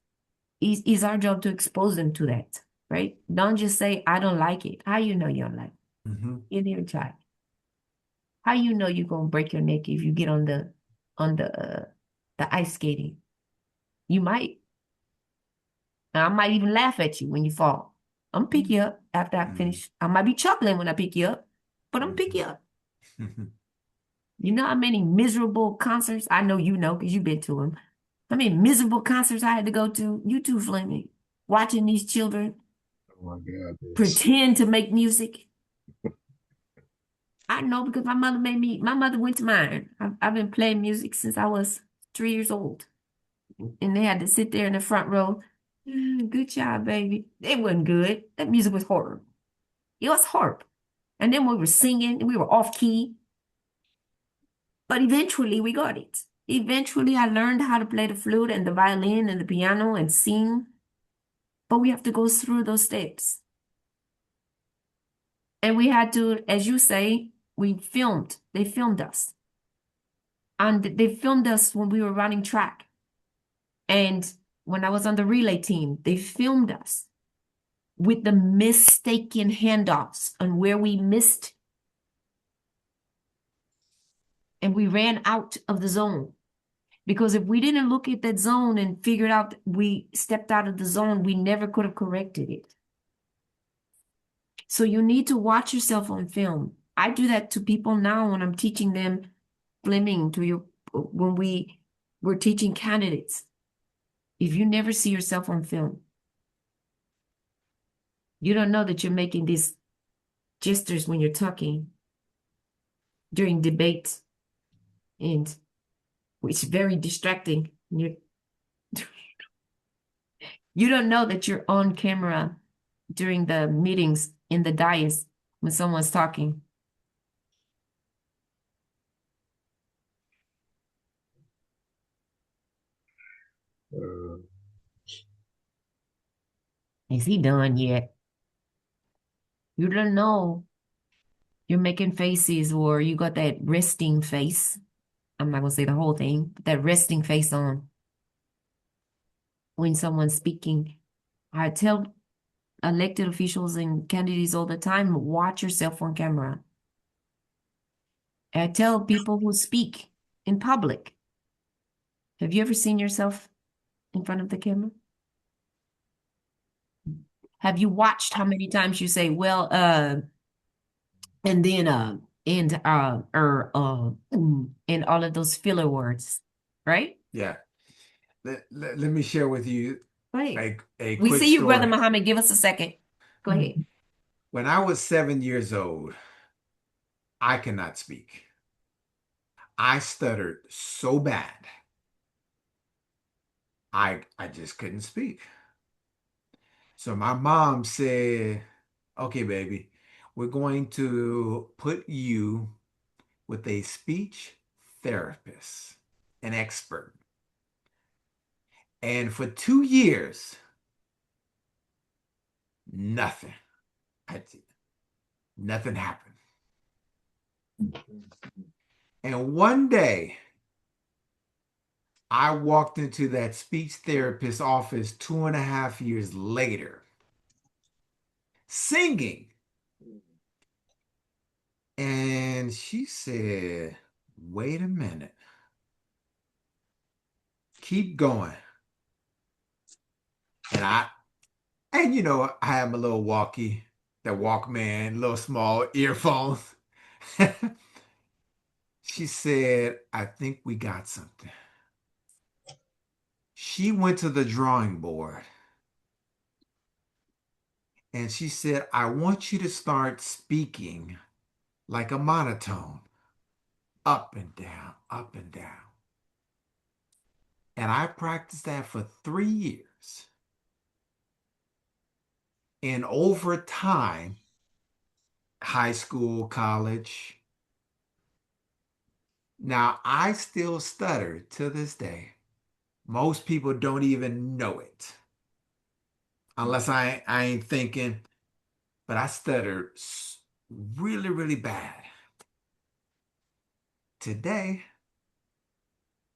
is our job to expose them to that, right? Don't just say, I don't like it. How you know you don't like it? Mm-hmm. You didn't try. How you know you're gonna break your neck if you get on the ice skating? You might. And I might even laugh at you when you fall. I'm gonna pick you up after I finish. I might be chuckling when I pick you up, but I'm gonna pick you up. You know how many miserable concerts? I know you know because you've been to them. How many miserable concerts I had to go to? You too, Fleming. Watching these children Oh my God, yes. pretend to make music. I know because my mother went to mine. I've been playing music since I was 3 years old. And they had to sit there in the front row. Good job, baby. It wasn't good. That music was horrible. It was horrible. And then we were singing and we were off key. But eventually we got it. Eventually, I learned how to play the flute and the violin and the piano and sing. But we have to go through those steps. And we had to, as you say, they filmed us. And they filmed us when we were running track. And when I was on the relay team, they filmed us with the mistaken handoffs and where we missed. And we ran out of the zone. Because if we didn't look at that zone and figured out we stepped out of the zone, we never could have corrected it. So you need to watch yourself on film. I do that to people now when I'm teaching them Fleming when we're teaching candidates. If you never see yourself on film, you don't know that you're making these gestures when you're talking during debate, and it's very distracting. You don't know that you're on camera during the meetings in the dais when someone's talking. Is he done yet? You don't know. You're making faces, or you got that resting face. I'm not gonna say the whole thing, but that resting face on when someone's speaking. I tell elected officials and candidates all the time, watch yourself on camera. I tell people who speak in public, have you ever seen yourself in front of the camera? Have you watched how many times you say, well, and then, and all of those filler words, right? Yeah. Let me share with you Right. a We quick see you, story. Brother Muhammad. Give us a second. Go ahead. When I was 7 years old, I cannot speak. I stuttered so bad. I just couldn't speak. So my mom said, okay, baby, we're going to put you with a speech therapist, an expert. And for 2 years, nothing. Nothing happened. And one day, I walked into that speech therapist's office 2.5 years later, singing. And she said, wait a minute. Keep going. And you know, I have my little that Walkman, little small earphones. She said, I think we got something. She went to the drawing board and she said, I want you to start speaking like a monotone, up and down, up and down. And I practiced that for 3 years. And over time, high school, college, now I still stutter to this day. Most people don't even know it. Unless I ain't thinking, but I stuttered really, really bad. Today,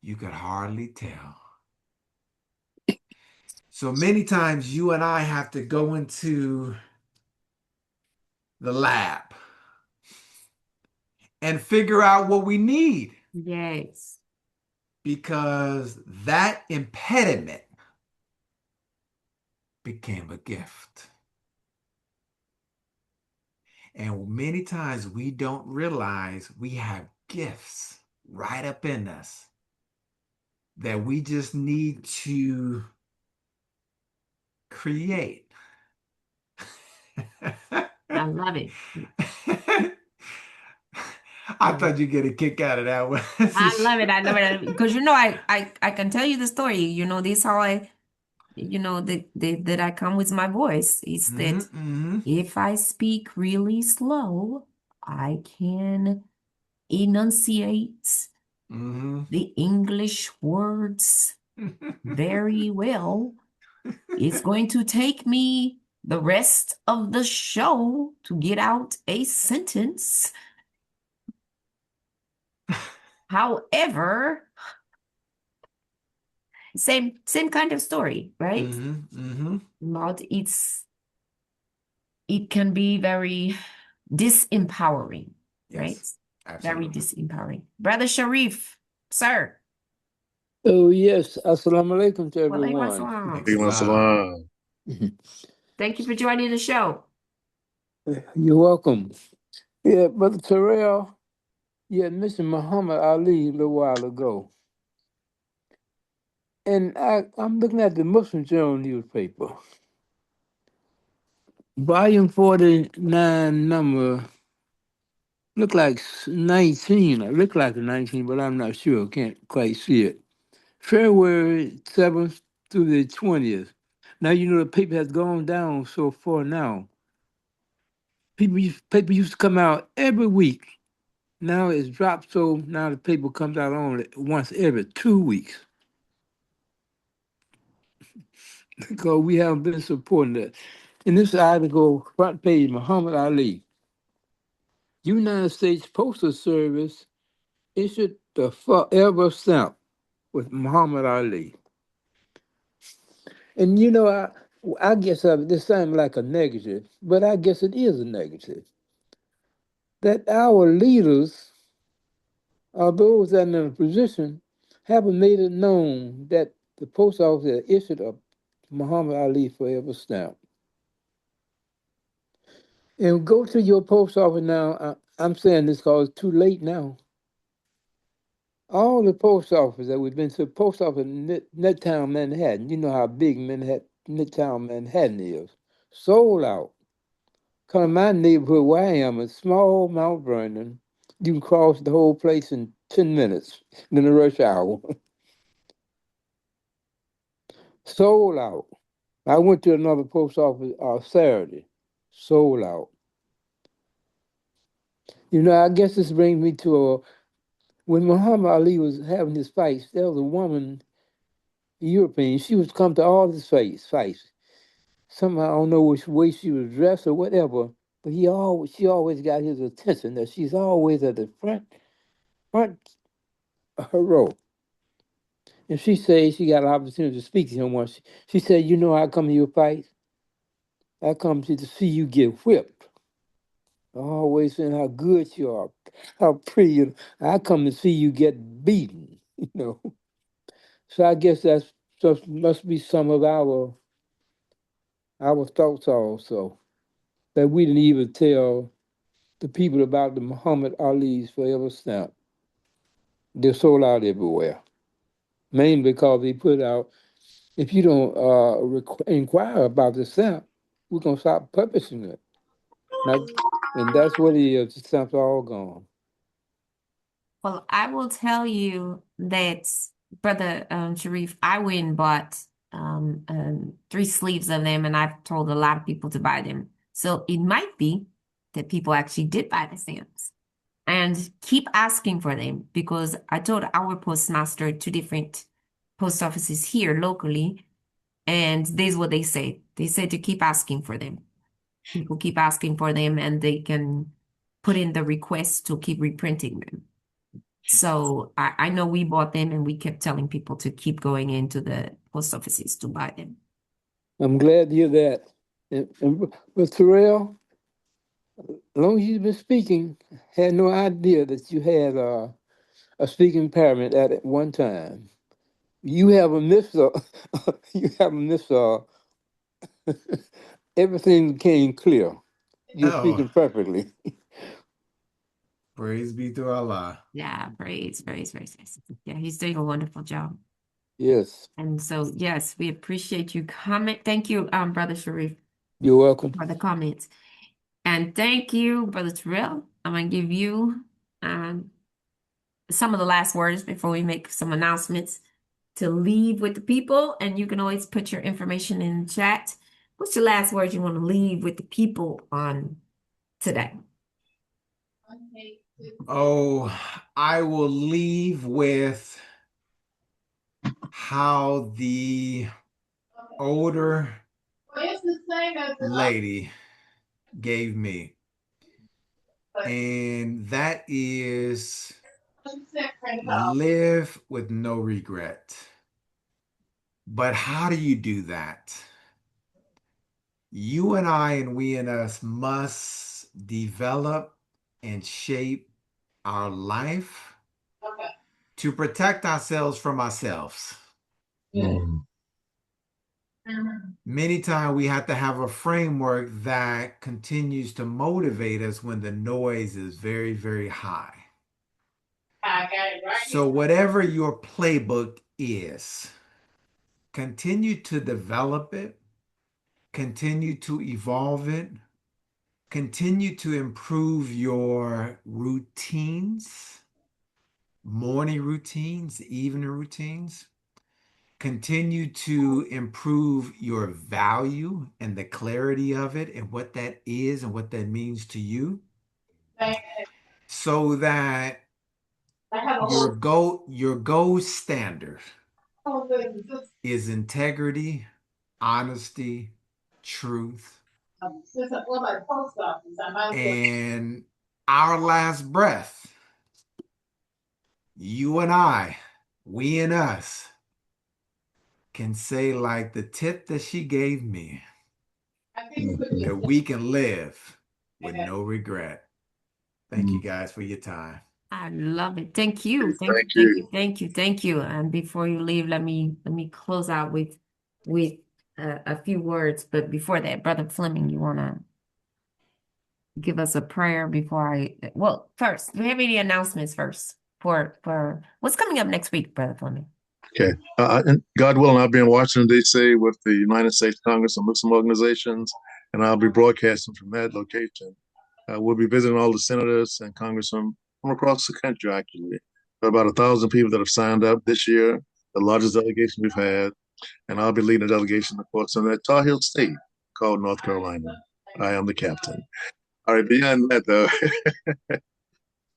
you could hardly tell. So many times you and I have to go into the lab and figure out what we need. Yes. Because that impediment became a gift. And many times we don't realize we have gifts right up in us that we just need to create. I love it. I thought you'd get a kick out of that one. I love it. I love it. Because I can tell you the story. This how that I come with my voice. It's that if I speak really slow, I can enunciate the English words very well. It's going to take me the rest of the show to get out a sentence. However, same kind of story, right? About it can be very disempowering, right? Yes, Very absolutely. disempowering. Brother Sharif, sir. Oh, yes. Assalamu alaikum to Walaikum everyone. assalam. Alaikum Salam. salam. Thank you for joining the show. You're welcome. Yeah, Brother Terrell, you had mentioned Muhammad Ali a little while ago. And I'm looking at the Muslim Journal newspaper. Volume 49, number, look like 19. It look like a 19, but I'm not sure. Can't quite see it. February 7th through the 20th. Now, you know, the paper has gone down so far now. Paper used to come out every week. Now it's dropped, so now the paper comes out only once every 2 weeks. Because we haven't been supporting that. In this article, front page, Muhammad Ali. United States Postal Service issued the forever stamp with Muhammad Ali. And you know, I guess this sounds like a negative, but I guess it is a negative. That our leaders, or those that are in a position, haven't made it known that the post office had issued a Muhammad Ali forever stamp. And go to your post office now. I'm saying this because it's too late now. All the post offices that we've been to, post office in Midtown Manhattan, you know how big Midtown Manhattan is, sold out. Come to my neighborhood where I am, a small Mount Vernon, you can cross the whole place in 10 minutes in the rush hour. Sold out. I went to another post office Saturday, sold out. You know, I guess this brings me to when Muhammad Ali was having his fights, there was a woman, European, she was come to all his fights. Somehow, I don't know which way she was dressed or whatever, but she always got his attention, that she's always at the front of her row. And she said she got an opportunity to speak to him once. She said, you know, I come to your fight. I come to see you get whipped. Always saying how good you are, how pretty you are. I come to see you get beaten, you know. So I guess must be some of our thoughts also, that we didn't even tell the people about the Muhammad Ali's forever stamp. They're sold out everywhere. Mainly because they put out, if you don't inquire about the stamp, we're gonna stop publishing it. Now, and that's what it is. The stamp's all gone. Well, I will tell you that, Brother Sharif, I went and bought 3 sleeves of them, and I've told a lot of people to buy them. So it might be that people actually did buy the stamps. And keep asking for them, because I told our postmaster 2 different post offices here locally, and this is what they say. They said to keep asking for them. People keep asking for them, and they can put in the request to keep reprinting them. So I know we bought them, and we kept telling people to keep going into the post offices to buy them. I'm glad to hear that. But Terrell, as long as you've been speaking, had no idea that you had a speaking impairment at one time. You haven't missed you haven't missed everything became clear. You're Oh, speaking perfectly. praise be to Allah. Yeah, praise. Yeah, he's doing a wonderful job. Yes. And so, yes, we appreciate you comment. Thank you, Brother Sharif, You're welcome. for the comments. And thank you, Brother Terrell. I'm going to give you some of the last words before we make some announcements to leave with the people. And you can always put your information in the chat. What's your last words you want to leave with the people on today? Oh, I will leave with how the older lady gave me. And that is live with no regret. But how do you do that? You and I and we and us must develop and shape our life to protect ourselves from ourselves. Mm. Many times we have to have a framework that continues to motivate us when the noise is very, very high. So whatever your playbook is, continue to develop it, continue to evolve it, continue to improve your routines, morning routines, evening routines. Continue to improve your value and the clarity of it and what that is and what that means to you so that your gold standard is integrity, honesty, truth, and our last breath, you and I, we and us, can say like the tip that she gave me, that we can live with no regret. Thank you guys for your time. I love it. Thank you. Thank you. Thank Thank you. you. Thank you. Thank you. And before you leave, let me close out with a few words. But before that, Brother Fleming, you wanna give us a prayer before well, first, do we have any announcements first for what's coming up next week, Brother Fleming? Okay. And God willing, I'll be in Washington, D.C. with the United States Congress of Muslim Organizations, and I'll be broadcasting from that location. We'll be visiting all the senators and congressmen from across the country, actually. There are about 1,000 people that have signed up this year, the largest delegation we've had, and I'll be leading a delegation, of course, in that Tar Heel state called North Carolina. I am the captain. All right, beyond that, though,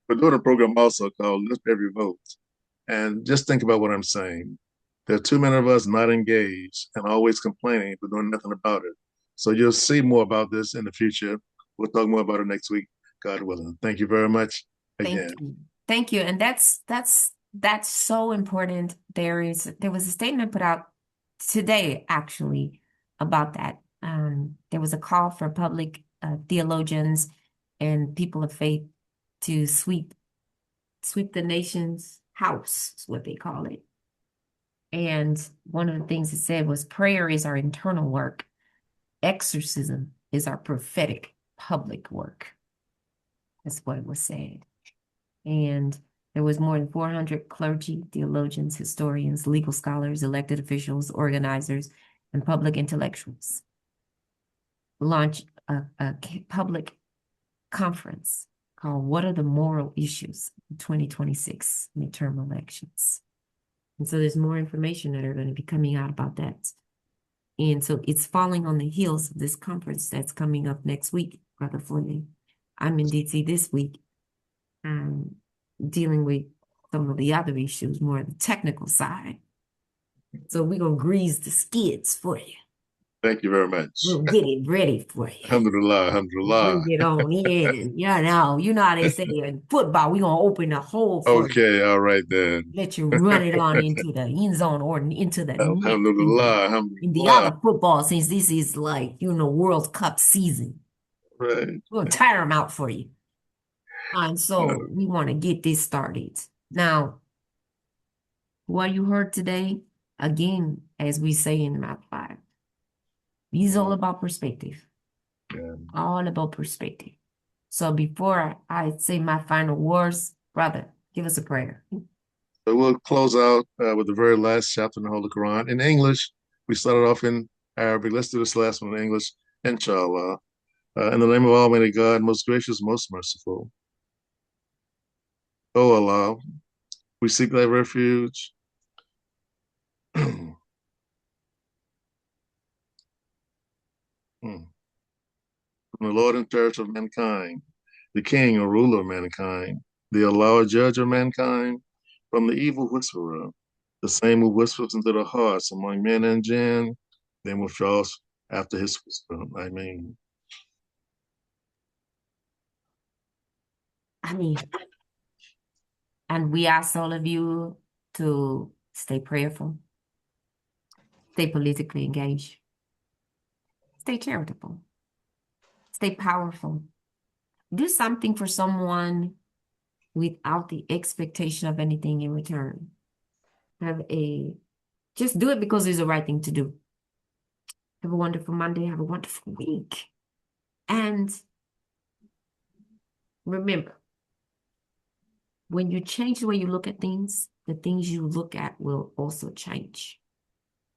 we're doing a program also called Lift Every Vote. And just think about what I'm saying. There are too many of us not engaged and always complaining but doing nothing about it. So you'll see more about this in the future. We'll talk more about it next week, God willing. Thank you very much Thank again. you. Thank you. And that's so important. There was a statement put out today actually about that. There was a call for public theologians and people of faith to sweep the nation's house, is what they call it. And one of the things it said was prayer is our internal work. Exorcism is our prophetic public work. That's what it was said. And there was more than 400 clergy, theologians, historians, legal scholars, elected officials, organizers, and public intellectuals launch a public conference called What Are the Moral Issues in 2026 midterm elections? And so there's more information that are going to be coming out about that. And so it's falling on the heels of this conference that's coming up next week, Brother Fleming. I'm in DC this week, dealing with some of the other issues, more the technical side. So we're going to grease the skids for you. Thank you very much. We'll get it ready for you. Alhamdulillah, alhamdulillah. Bring it on in. You know how they say in football, we're going to open the hole for you. Okay, all right then. Let you run it on into the end zone or into the net. Alhamdulillah, In the alhamdulillah. other football, since this is like, World Cup season, Right. we're going to tire them out for you. And so we want to get this started. Now, what you heard today, again, as we say in MAP5, it's all about perspective. Yeah. All about perspective. So before I say my final words, brother, give us a prayer. So we'll close out with the very last chapter in the Holy Quran in English. We started off in Arabic. Let's do this last one in English, inshallah. In the name of Almighty God, most gracious, most merciful. O Allah, we seek thy refuge. From the Lord and Church of mankind, the King or ruler of mankind, the Allah, judge of mankind, from the evil whisperer, the same who whispers into the hearts among men and jinn, then withdraws after his whisper. I mean, and we ask all of you to stay prayerful, stay politically engaged, stay charitable, stay powerful. Do something for someone without the expectation of anything in return. Just do it because it's the right thing to do. Have a wonderful Monday. Have a wonderful week. And remember, when you change the way you look at things, the things you look at will also change.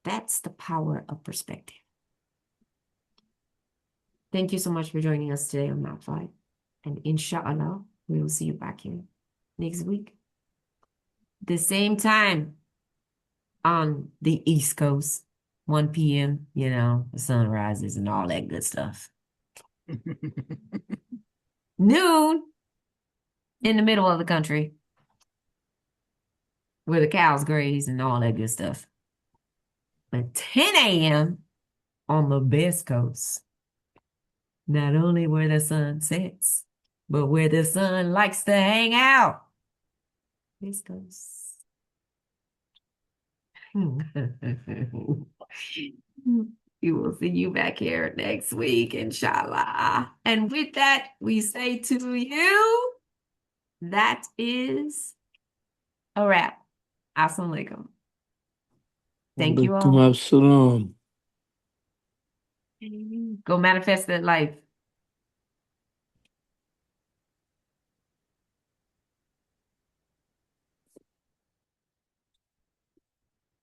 That's the power of perspective. Thank you so much for joining us today on MAP5. And inshallah, we will see you back here next week. The same time on the East Coast, 1 p.m., the sun rises and all that good stuff. Noon in the middle of the country where the cows graze and all that good stuff. But 10 a.m. on the West Coast, not only where the sun sets, but where the sun likes to hang out. West Coast. We will see you back here next week, inshallah. And with that, we say to you, that is a wrap. Assalamu alaikum. Thank you all. Salam. Go manifest that life.